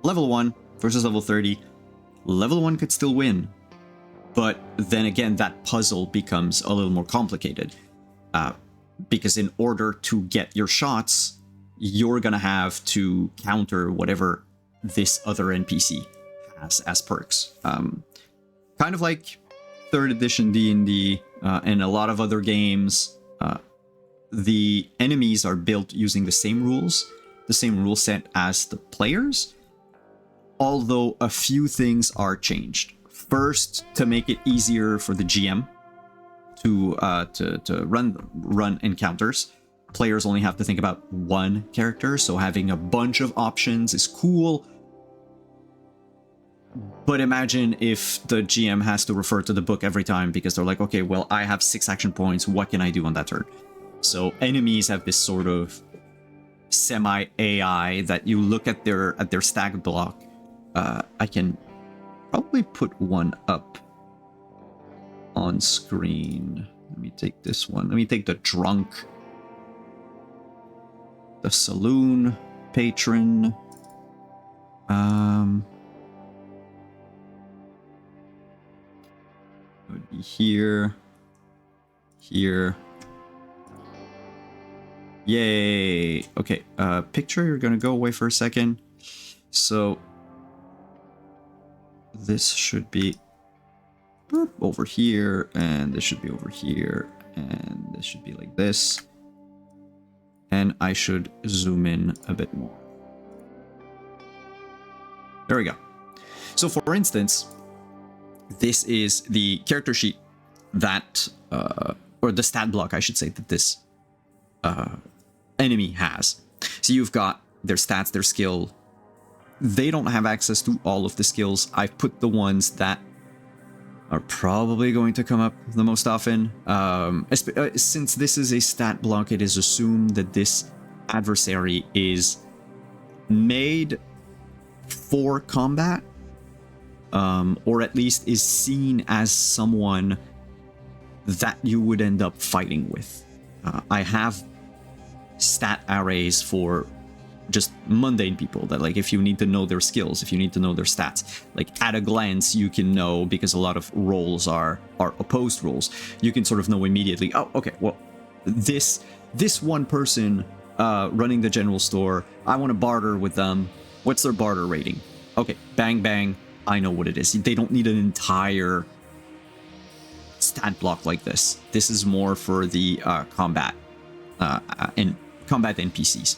Level 1 versus level 30. Level 1 could still win. But then again, that puzzle becomes a little more complicated. Because in order to get your shots, you're going to have to counter whatever this other NPC has as perks. Kind of like 3rd edition D&D and a lot of other games, the enemies are built using the same rules, the same rule set as the players, although a few things are changed. First, to make it easier for the GM to run encounters, players only have to think about 1 character, so having a bunch of options is cool. But imagine if the GM has to refer to the book every time because they're like, okay, well, I have 6 action points, what can I do on that turn? So enemies have this sort of semi-AI that you look at their stat block. I can probably put one up on screen. Let me take this one. Let me take the drunk, the saloon patron. Would be here. Yay. Okay, picture, you're gonna go away for a second. So this should be over here, and this should be over here, and this should be like this. And I should zoom in a bit more. There we go. So for instance, this is the character sheet that, or the stat block, I should say, that this enemy has. So you've got their stats, their skill. They don't have access to all of the skills. I've put the ones that are probably going to come up the most often. Since this is a stat block, it is assumed that this adversary is made for combat, or at least is seen as someone that you would end up fighting with. I have stat arrays for just mundane people that, like, if you need to know their skills, if you need to know their stats, like at a glance you can know, because a lot of roles are opposed roles, you can sort of know immediately, oh, okay, well, this one person running the general store, I want to barter with them. What's their barter rating? Okay, bang bang, I know what it is. They don't need an entire stat block like this. This is more for the combat and combat NPCs.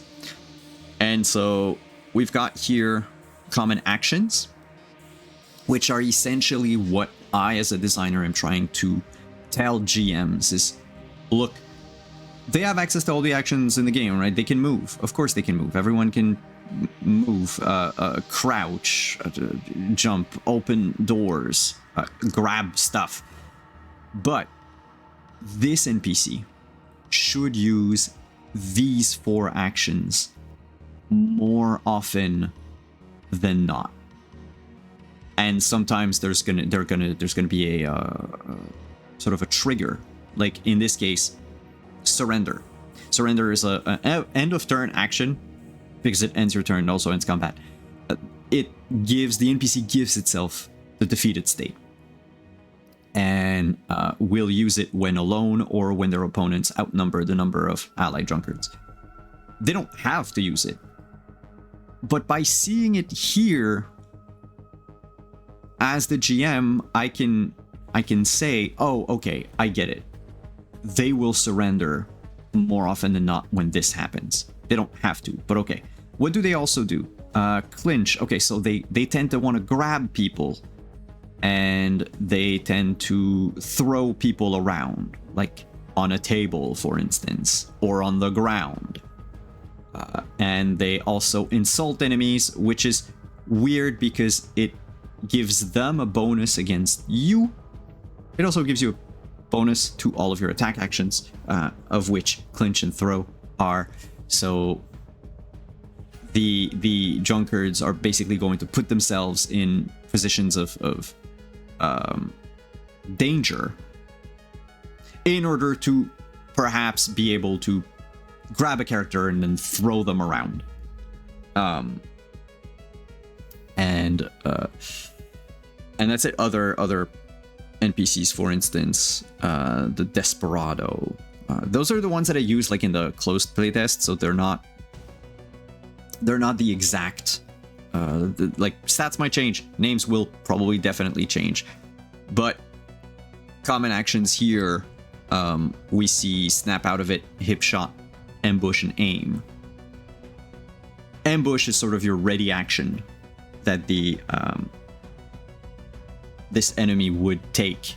And so we've got here common actions, which are essentially what I, as a designer, am trying to tell GMs is, look, they have access to all the actions in the game, right? They can move. Of course they can move. Everyone can move, crouch, jump, open doors, grab stuff. But this NPC should use these 4 actions more often than not. And sometimes there's gonna be a sort of a trigger, like in this case, surrender. Surrender is a end of turn action because it ends your turn and also ends combat. The NPC gives itself the defeated state, and will use it when alone or when their opponents outnumber the number of allied drunkards. They don't have to use it, but by seeing it here, as the GM, I can say, oh, okay, I get it. They will surrender more often than not when this happens. They don't have to, but okay. What do they also do? Clinch. Okay, so they tend to want to grab people, and they tend to throw people around, like on a table, for instance, or on the ground. And they also insult enemies, which is weird because it gives them a bonus against you. It also gives you a bonus to all of your attack actions, of which clinch and throw are. So the drunkards are basically going to put themselves in positions of danger, in order to perhaps be able to grab a character and then throw them around. And that's it. Other NPCs, for instance, the Desperado. Those are the ones that I use like in the closed playtest, so they're not the exact like stats might change, names will probably definitely change, but common actions here, we see snap out of it, hip shot, ambush, and aim. Ambush is sort of your ready action that the this enemy would take,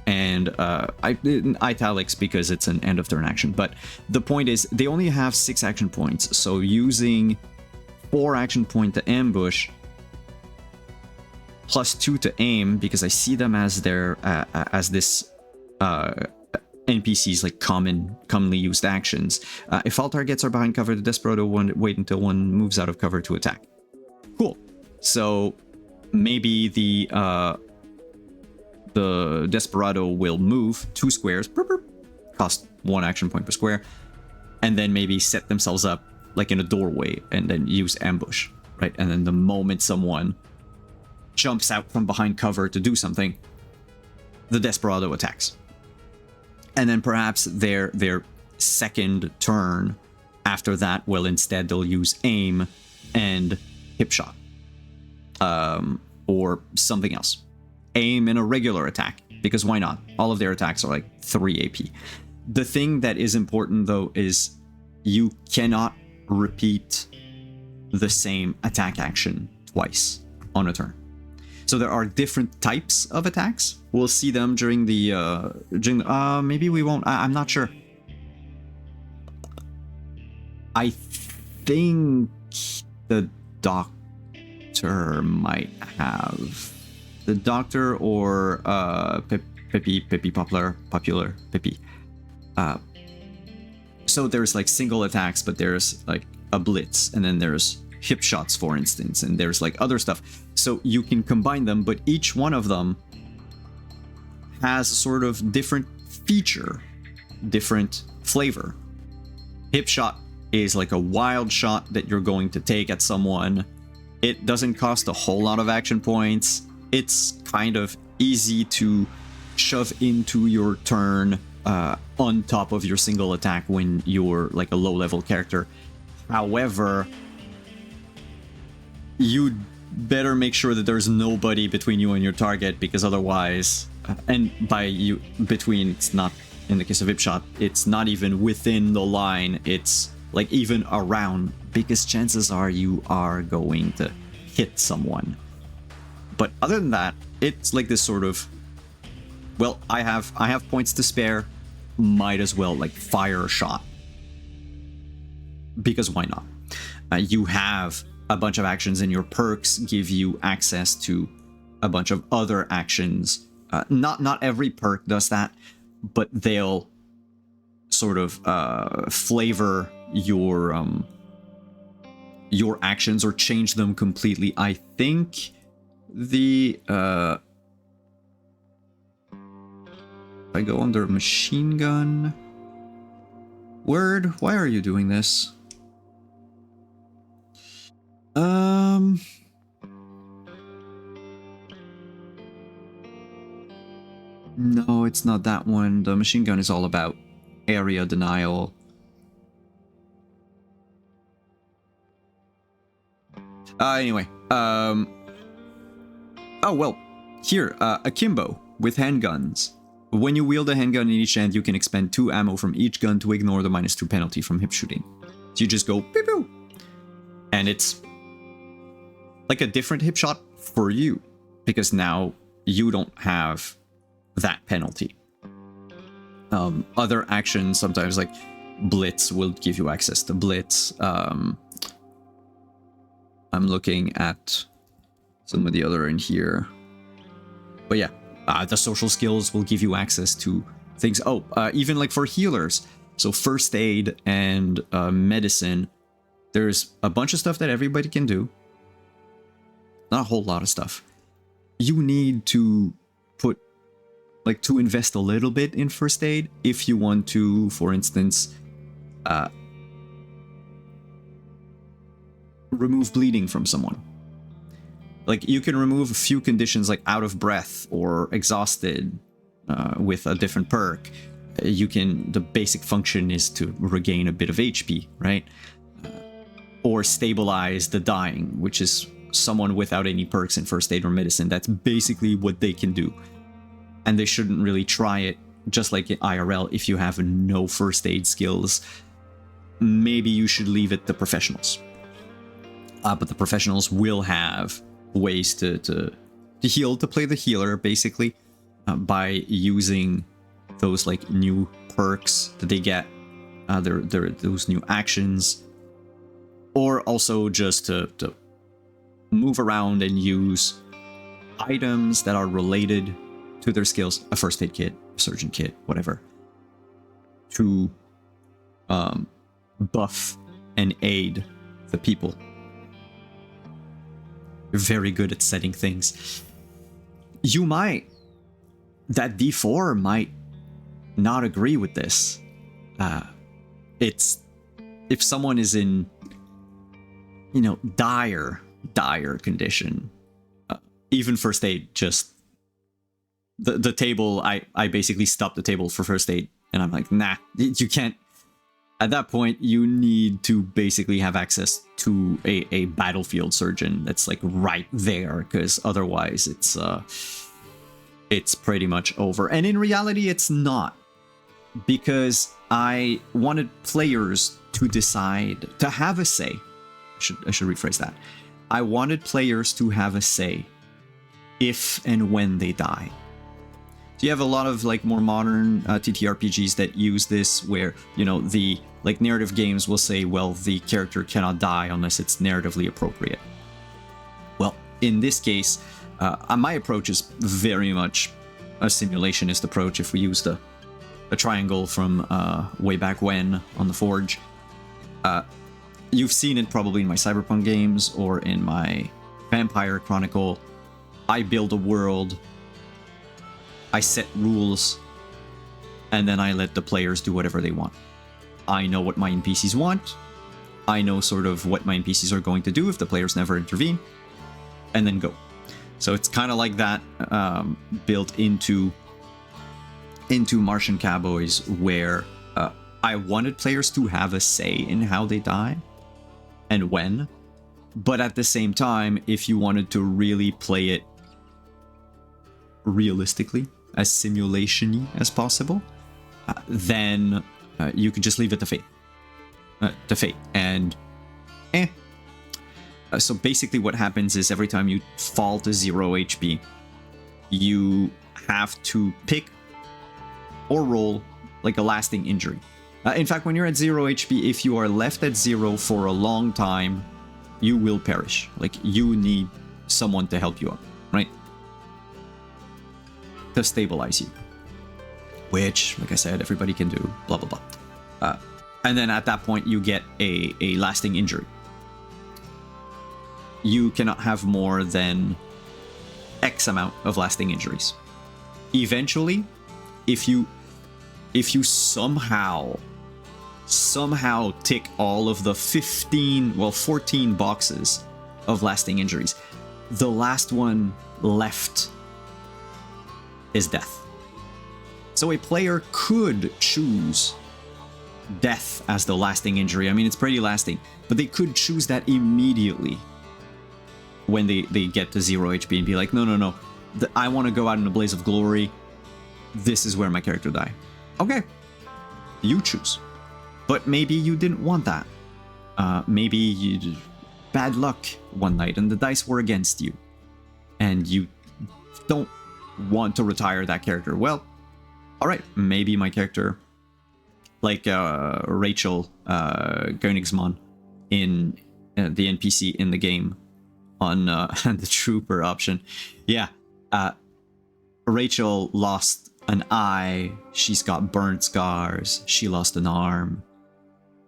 and I in italics because it's an end of turn action, but the point is they only have 6 action points, so using 4 action point to ambush plus 2 to aim, because I see them as their as this NPCs like commonly used actions. If all targets are behind cover, the Desperado will wait until one moves out of cover to attack. Cool. So maybe the Desperado will move 2 squares, cost 1 action point per square, and then maybe set themselves up like in a doorway and then use ambush, right? And then the moment someone jumps out from behind cover to do something, the Desperado attacks. And then perhaps their second turn after that, well, instead they'll use aim and hip shot, or something else. Aim in a regular attack, because why not? All of their attacks are like 3 AP. The thing that is important though is you cannot repeat the same attack action twice on a turn. So there are different types of attacks. We'll see them during the maybe we won't. I'm not sure. I think the Doctor might have. The Doctor or Pippi Popular Pippi. So there's like single attacks, but there's like a blitz, and then there's hip shots, for instance, and there's like other stuff. So you can combine them, but each one of them has a sort of different feature, different flavor. Hip shot is like a wild shot that you're going to take at someone. It doesn't cost a whole lot of action points. It's kind of easy to shove into your turn on top of your single attack when you're like a low level character. However, you'd better make sure that there's nobody between you and your target, because otherwise, and by you between, it's not, in the case of hip shot, it's not even within the line, it's like even around, because chances are you are going to hit someone. But other than that, it's like this sort of, well, I have points to spare, might as well like fire a shot, because why not? You have a bunch of actions, and your perks give you access to a bunch of other actions. Not every perk does that, but they'll sort of flavor your actions or change them completely. I think the I go under machine gun. Word, why are you doing this? No, it's not that one. The machine gun is all about area denial. Anyway, oh well, here, akimbo with handguns. When you wield a handgun in each hand, you can expend 2 ammo from each gun to ignore the -2 penalty from hip shooting. So you just go pew pew, and it's like a different hip shot for you, because now you don't have that penalty. Other actions, sometimes like blitz, will give you access to blitz. I'm looking at some of the other in here, but yeah, the social skills will give you access to things. Even like for healers, so first aid and medicine, there's a bunch of stuff that everybody can do. Not a whole lot of stuff. You need to put like to invest a little bit in first aid if you want to, for instance, remove bleeding from someone. Like you can remove a few conditions like out of breath or exhausted with a different perk. The basic function is to regain a bit of HP, right? Or stabilize the dying, which is someone without any perks in first aid or medicine. That's basically what they can do. And they shouldn't really try it, just like in IRL. If you have no first aid skills, maybe you should leave it to professionals. But the professionals will have ways to heal, to play the healer, basically, by using those like new perks that they get, those new actions, or also just to move around and use items that are related to their skills, a first aid kit, surgeon kit, whatever, to buff and aid the people. You're very good at setting things. That D4 might not agree with this. It's if someone is in, dire condition, even first aid, just the table, I basically stopped the table for first aid, and I'm like, nah, you can't. At that point, you need to basically have access to a battlefield surgeon that's like right there, because otherwise it's pretty much over. And in reality, it's not, because I wanted players to decide, to have a say. I should rephrase that. I wanted players to have a say if and when they die. So you have a lot of like more modern TTRPGs that use this, where the like narrative games will say, well, the character cannot die unless it's narratively appropriate. Well, in this case, my approach is very much a simulationist approach. If we use the triangle from way back when on the Forge, you've seen it probably in my Cyberpunk games or in my Vampire Chronicle. I build a world, I set rules, and then I let the players do whatever they want. I know what my NPCs want. I know sort of what my NPCs are going to do if the players never intervene, and then go. So it's kind of like that, built into Martian Cowboys, where I wanted players to have a say in how they die and when. But at the same time, if you wanted to really play it realistically, as simulation-y as possible, then you could just leave it to fate. And so basically what happens is every time you fall to 0 HP, you have to pick or roll like a lasting injury. In fact, when you're at 0 HP, if you are left at 0 for a long time, you will perish. Like, you need someone to help you up, right? To stabilize you. Which, like I said, everybody can do, blah, blah, blah. And then at that point, you get a lasting injury. You cannot have more than X amount of lasting injuries. Eventually, if you somehow tick all of the 14 boxes of lasting injuries, the last one left is death. So a player could choose death as the lasting injury. I mean, it's pretty lasting, but they could choose that immediately when they get to 0 HP and be like, no, I want to go out in a blaze of glory. This is where my character die. Okay, you choose. But maybe you didn't want that. Maybe you bad luck one night and the dice were against you, and you don't want to retire that character. Well, all right, maybe my character, like Rachel Koenigsmann in the NPC in the game on the trooper option. Yeah, Rachel lost an eye, she's got burnt scars, she lost an arm.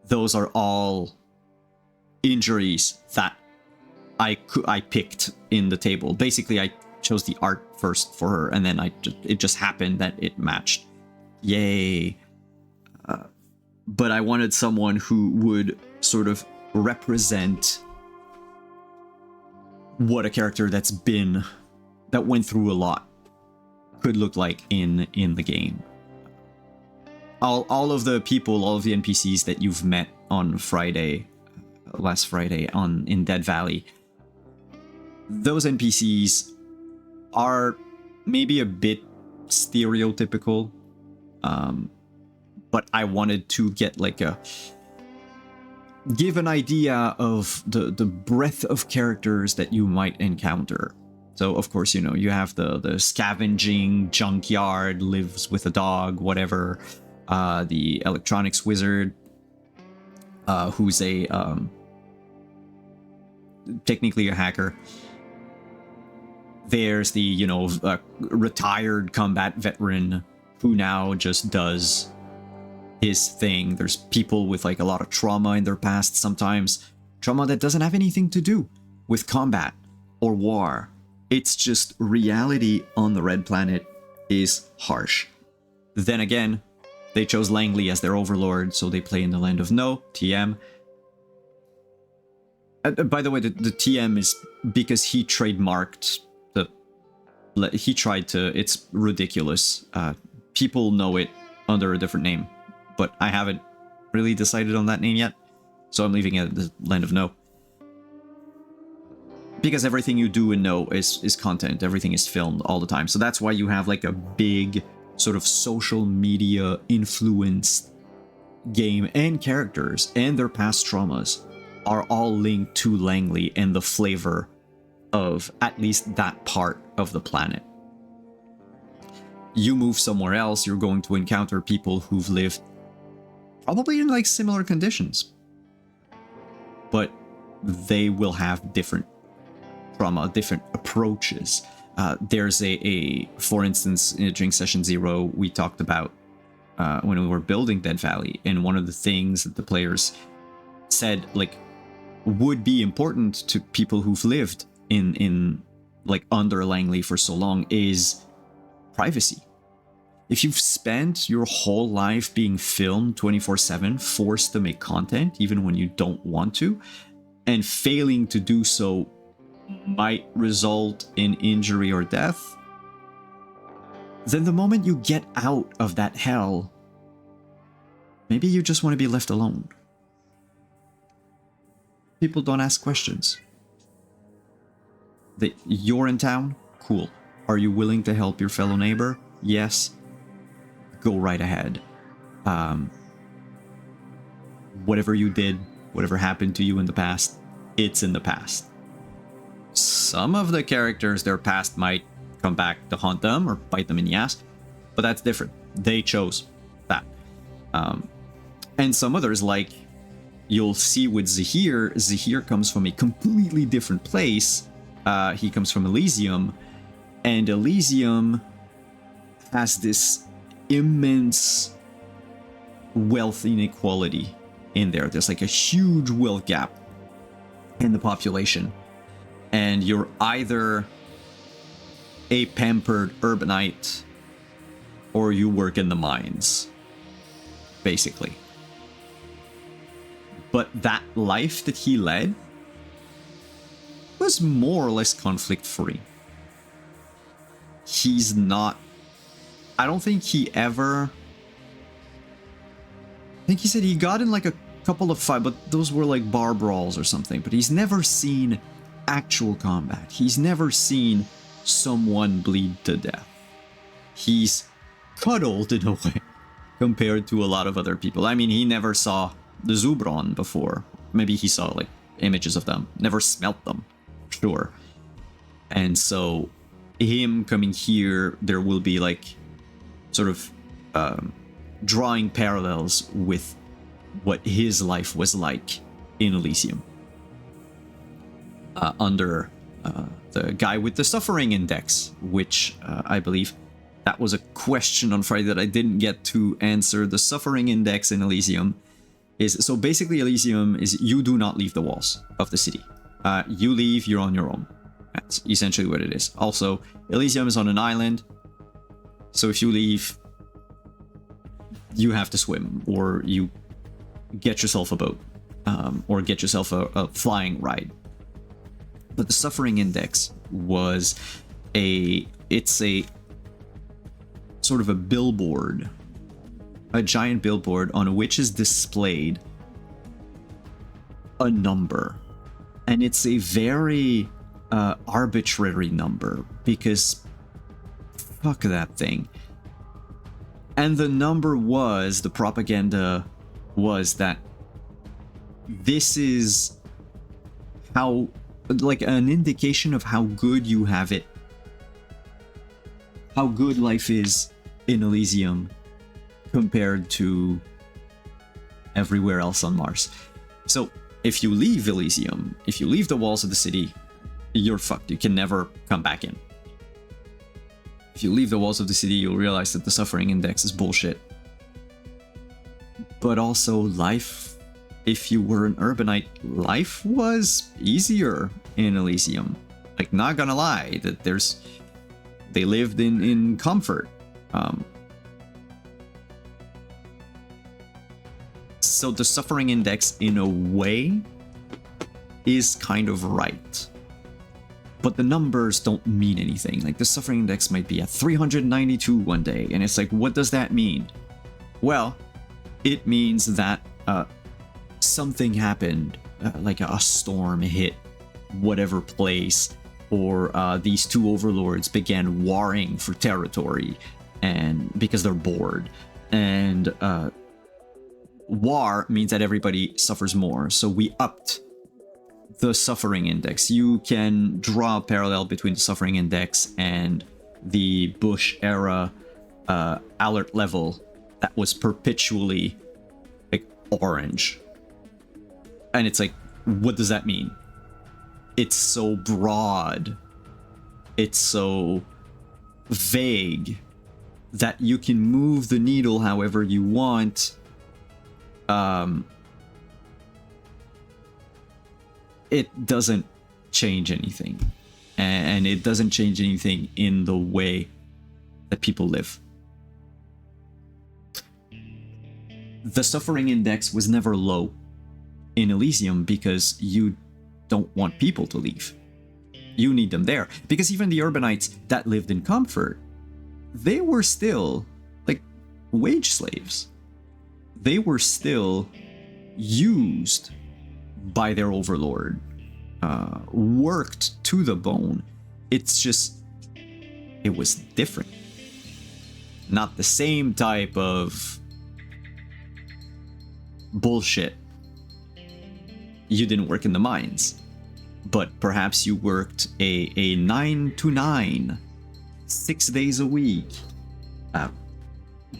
Those are all injuries that I picked in the table. Basically, I chose the art first for her, and then it just happened that it matched. Yay. But I wanted someone who would sort of represent what a character that went through a lot could look like in the game. All of the people, all of the NPCs that you've met on last Friday in Dead Valley, those NPCs are maybe a bit stereotypical, but I wanted to get give an idea of the breadth of characters that you might encounter. So of course, you have the scavenging junkyard, lives with a dog, whatever, the electronics wizard, who's technically a hacker. There's the retired combat veteran who now just does his thing. There's people with a lot of trauma in their past, sometimes trauma that doesn't have anything to do with combat or war. It's just reality on the Red Planet is harsh. Then again, they chose Langley as their overlord, so they play in the Land of No, TM. By the way, the TM is because he trademarked it's ridiculous. People know it under a different name, but I haven't really decided on that name yet, so I'm leaving it at the Land of No. Because everything you do in No is content, everything is filmed all the time, so that's why you have a big sort of social media influenced game, and characters and their past traumas are all linked to Langley and the flavor of at least that part of the planet. You move somewhere else, you're going to encounter people who've lived probably in similar conditions, but they will have different trauma, different approaches. There's for instance, during session 0, we talked about when we were building Dead Valley, and one of the things that the players said would be important to people who've lived in under Langley for so long is privacy. If you've spent your whole life being filmed 24/7, forced to make content even when you don't want to, and failing to do so might result in injury or death, then the moment you get out of that hell, maybe you just want to be left alone. People don't ask questions. You're in town? Cool. Are you willing to help your fellow neighbor? Yes. Go right ahead. Whatever you did, whatever happened to you in the past, it's in the past. Some of the characters, their past might come back to haunt them or bite them in the ass, but that's different. They chose that. And some others, you'll see with Zahir comes from a completely different place. He comes from Elysium, and Elysium has this immense wealth inequality in there. There's a huge wealth gap in the population, and you're either a pampered urbanite or you work in the mines, basically. But that life that he led was more or less conflict-free. He's not... I don't think he ever... I think he said he got in a couple of fights, but those were bar brawls or something. But he's never seen actual combat. He's never seen someone bleed to death. He's cuddled in a way compared to a lot of other people. I mean, he never saw the Zubron before. Maybe he saw images of them. Never smelt them. Sure. And so him coming here, there will be sort of drawing parallels with what his life was like in Elysium. Under the guy with the suffering index, which I believe that was a question on Friday that I didn't get to answer. The suffering index in Elysium is, so basically Elysium is you do not leave the walls of the city. You leave, you're on your own. That's essentially what it is. Also, Elysium is on an island, so if you leave, you have to swim, or you get yourself a boat, or get yourself a flying ride. But the Suffering Index was it's a sort of a billboard, a giant billboard on which is displayed a number. And it's a very arbitrary number, because fuck that thing. And the number was, the propaganda was that this is how, like, an indication of how good you have it, how good life is in Elysium compared to everywhere else on Mars. So if you leave Elysium, if you leave the walls of the city, you're fucked. You can never come back in. If you leave the walls of the city, you'll realize that the Suffering Index is bullshit. But also, life, if you were an urbanite, life was easier in Elysium. Like, not gonna lie, that they lived in comfort. So the Suffering Index, in a way, is kind of right. But the numbers don't mean anything. Like, the Suffering Index might be at 392 one day, and it's like, what does that mean? Well, it means that something happened, like a storm hit whatever place, or these two overlords began warring for territory, and because they're bored. And war means that everybody suffers more, so we upped the Suffering Index. You can draw a parallel between the Suffering Index and the Bush era alert level that was perpetually like orange. And it's like, what does that mean? It's so broad, it's so vague that you can move the needle however you want. It doesn't change anything, and it doesn't change anything in the way that people live. The Suffering Index was never low in Elysium because you don't want people to leave. You need them there, because even the urbanites that lived in comfort, they were still like wage slaves. They were still used by their overlord, worked to the bone. It's just, it was different. Not the same type of bullshit. You didn't work in the mines, but perhaps you worked a 9 to 9, 6 days a week,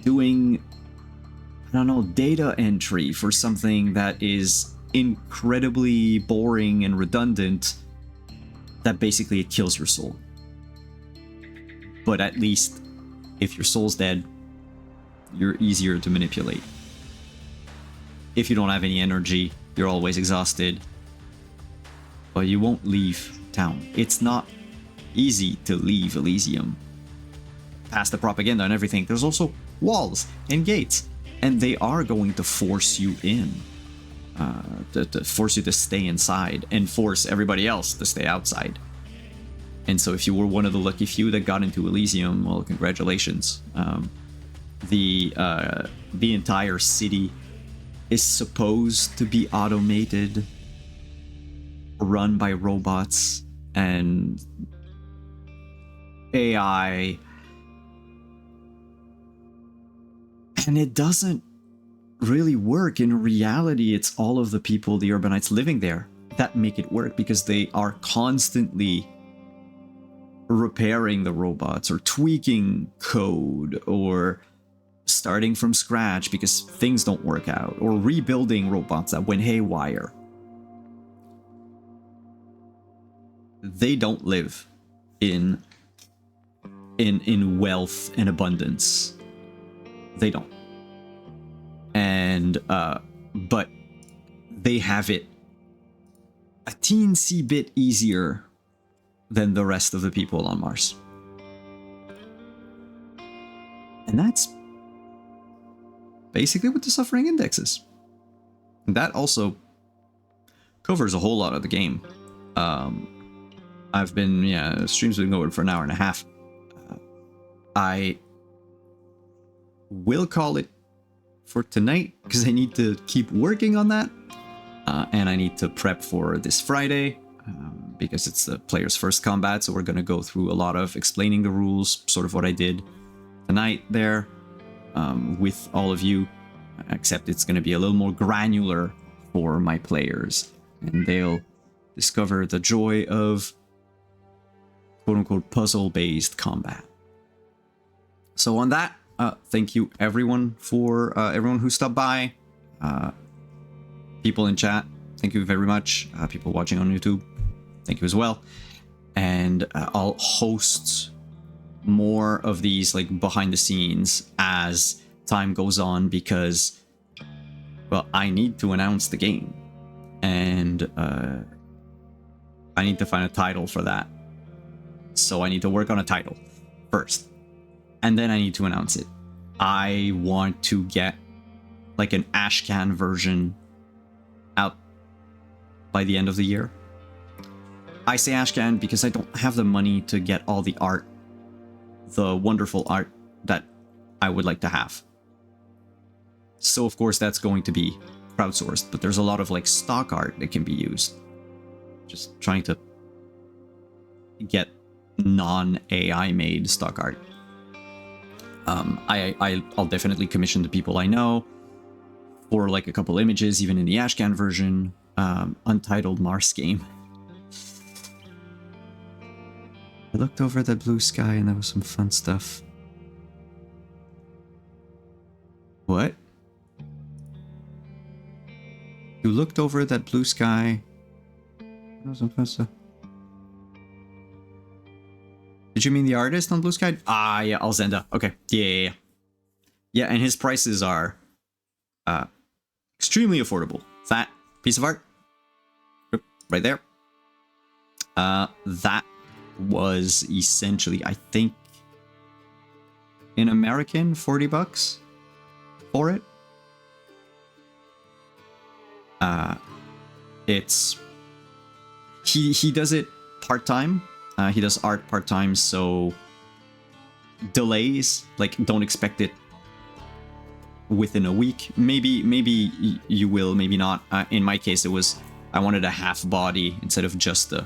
doing, I don't know, data entry for something that is incredibly boring and redundant, that basically it kills your soul. But at least if your soul's dead, you're easier to manipulate. If you don't have any energy, you're always exhausted, but you won't leave town. It's not easy to leave Elysium. Past the propaganda and everything, there's also walls and gates, and they are going to force you in. To force you to stay inside and force everybody else to stay outside. And so if you were one of the lucky few that got into Elysium, well, congratulations. The entire city is supposed to be automated, run by robots and AI, and it doesn't really work. In reality, it's all of the people, the urbanites living there, that make it work, because they are constantly repairing the robots or tweaking code or starting from scratch because things don't work out, or rebuilding robots that went haywire. They don't live in wealth and abundance. They don't. And but they have it a teensy bit easier than the rest of the people on Mars. And that's basically what the suffering index is. That also covers a whole lot of the game. I've been, streams been going for an hour and a half. I will call it for tonight because I need to keep working on that. And I need to prep for this Friday because it's the player's first combat. So we're going to go through a lot of explaining the rules, sort of what I did tonight there with all of you, except it's going to be a little more granular for my players, and they'll discover the joy of quote-unquote puzzle-based combat. So on that, thank you everyone for everyone who stopped by, people in chat, thank you very much, people watching on YouTube, thank you as well. And I'll host more of these like behind the scenes as time goes on, because well, I need to announce the game, and I need to find a title for that. So I need to work on a title first, and then I need to announce it. I want to get like an Ashcan version out by the end of the year. I say Ashcan because I don't have the money to get all the art, the wonderful art that I would like to have. So of course that's going to be crowdsourced, but there's a lot of like stock art that can be used. Just trying to get non-AI made stock art. I'll definitely commission the people I know for like a couple images, even in the Ashcan version. Untitled Mars game. I looked over the blue sky and there was some fun stuff. What? You looked over that blue sky. There was some fun stuff. Did you mean the artist on Blue Sky? Ah, yeah, Alzenda. Okay. Yeah. Yeah, and his prices are extremely affordable. That piece of art, right there. That was essentially, I think, in American, $40 for it. It's he does it part-time. He does art part-time, so delays, like, don't expect it within a week. Maybe you will, maybe not. In my case, it was, I wanted a half body instead of just a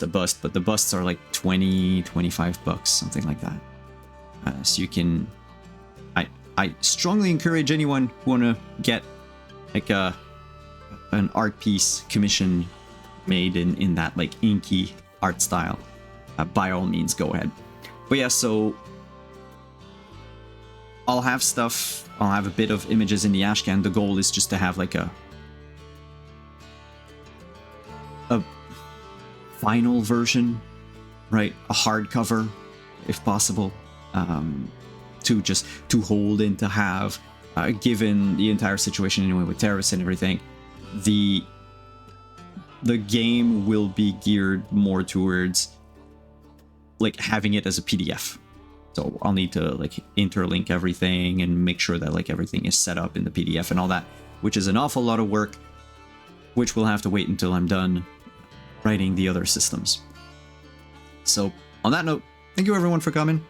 bust, but the busts are like $20-25, something like that. So you can, I strongly encourage anyone who wanna get like an art piece commission made in that like inky art style. By all means, go ahead. But yeah, so I'll have stuff, I'll have a bit of images in the Ashcan. The goal is just to have like a final version, right? A hardcover, if possible, to hold and to have, given the entire situation anyway with terrorists and everything, the game will be geared more towards like having it as a PDF. So I'll need to like interlink everything and make sure that like everything is set up in the PDF and all that, which is an awful lot of work, which will have to wait until I'm done writing the other systems. So on that note, thank you everyone for coming.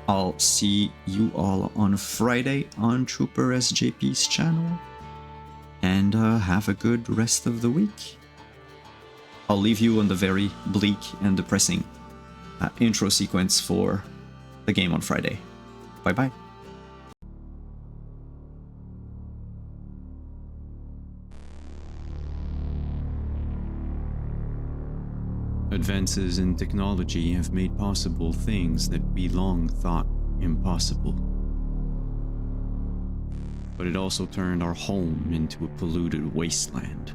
I'll see you all on Friday on Trooper SJP's channel, and have a good rest of the week. I'll leave you on the very bleak and depressing intro sequence for the game on Friday. Bye-bye. Advances in technology have made possible things that we long thought impossible. But it also turned our home into a polluted wasteland.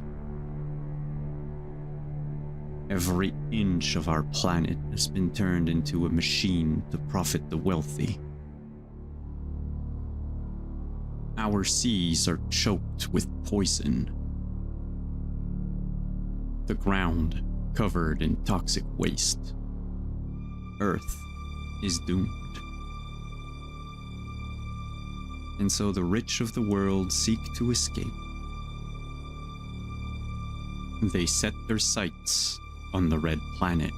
Every inch of our planet has been turned into a machine to profit the wealthy. Our seas are choked with poison. The ground covered in toxic waste. Earth is doomed. And so the rich of the world seek to escape. They set their sights on the Red Planet.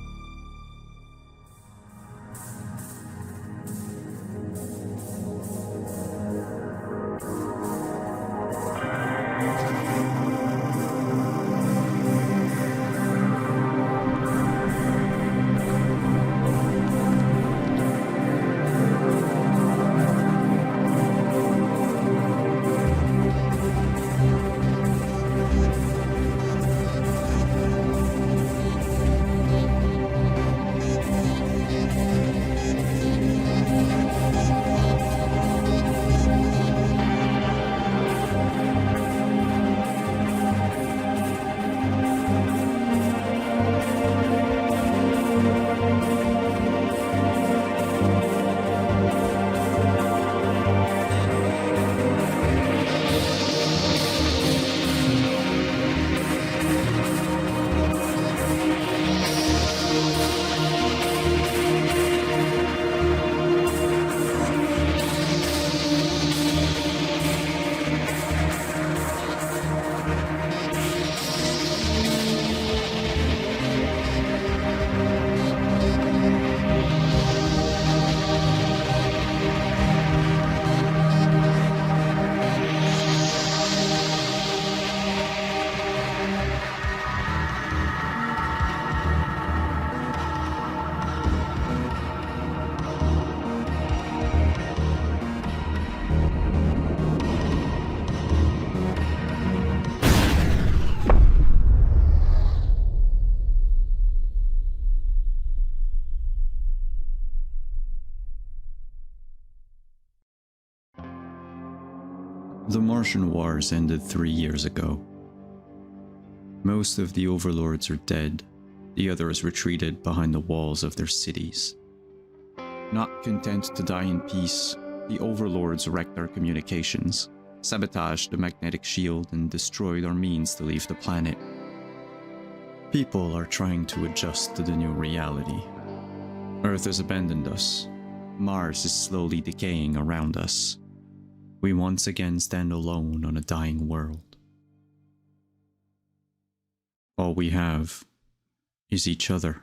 The Martian wars ended 3 years ago. Most of the overlords are dead, the others retreated behind the walls of their cities. Not content to die in peace, the overlords wrecked our communications, sabotaged the magnetic shield, and destroyed our means to leave the planet. People are trying to adjust to the new reality. Earth has abandoned us. Mars is slowly decaying around us. We once again stand alone on a dying world. All we have is each other.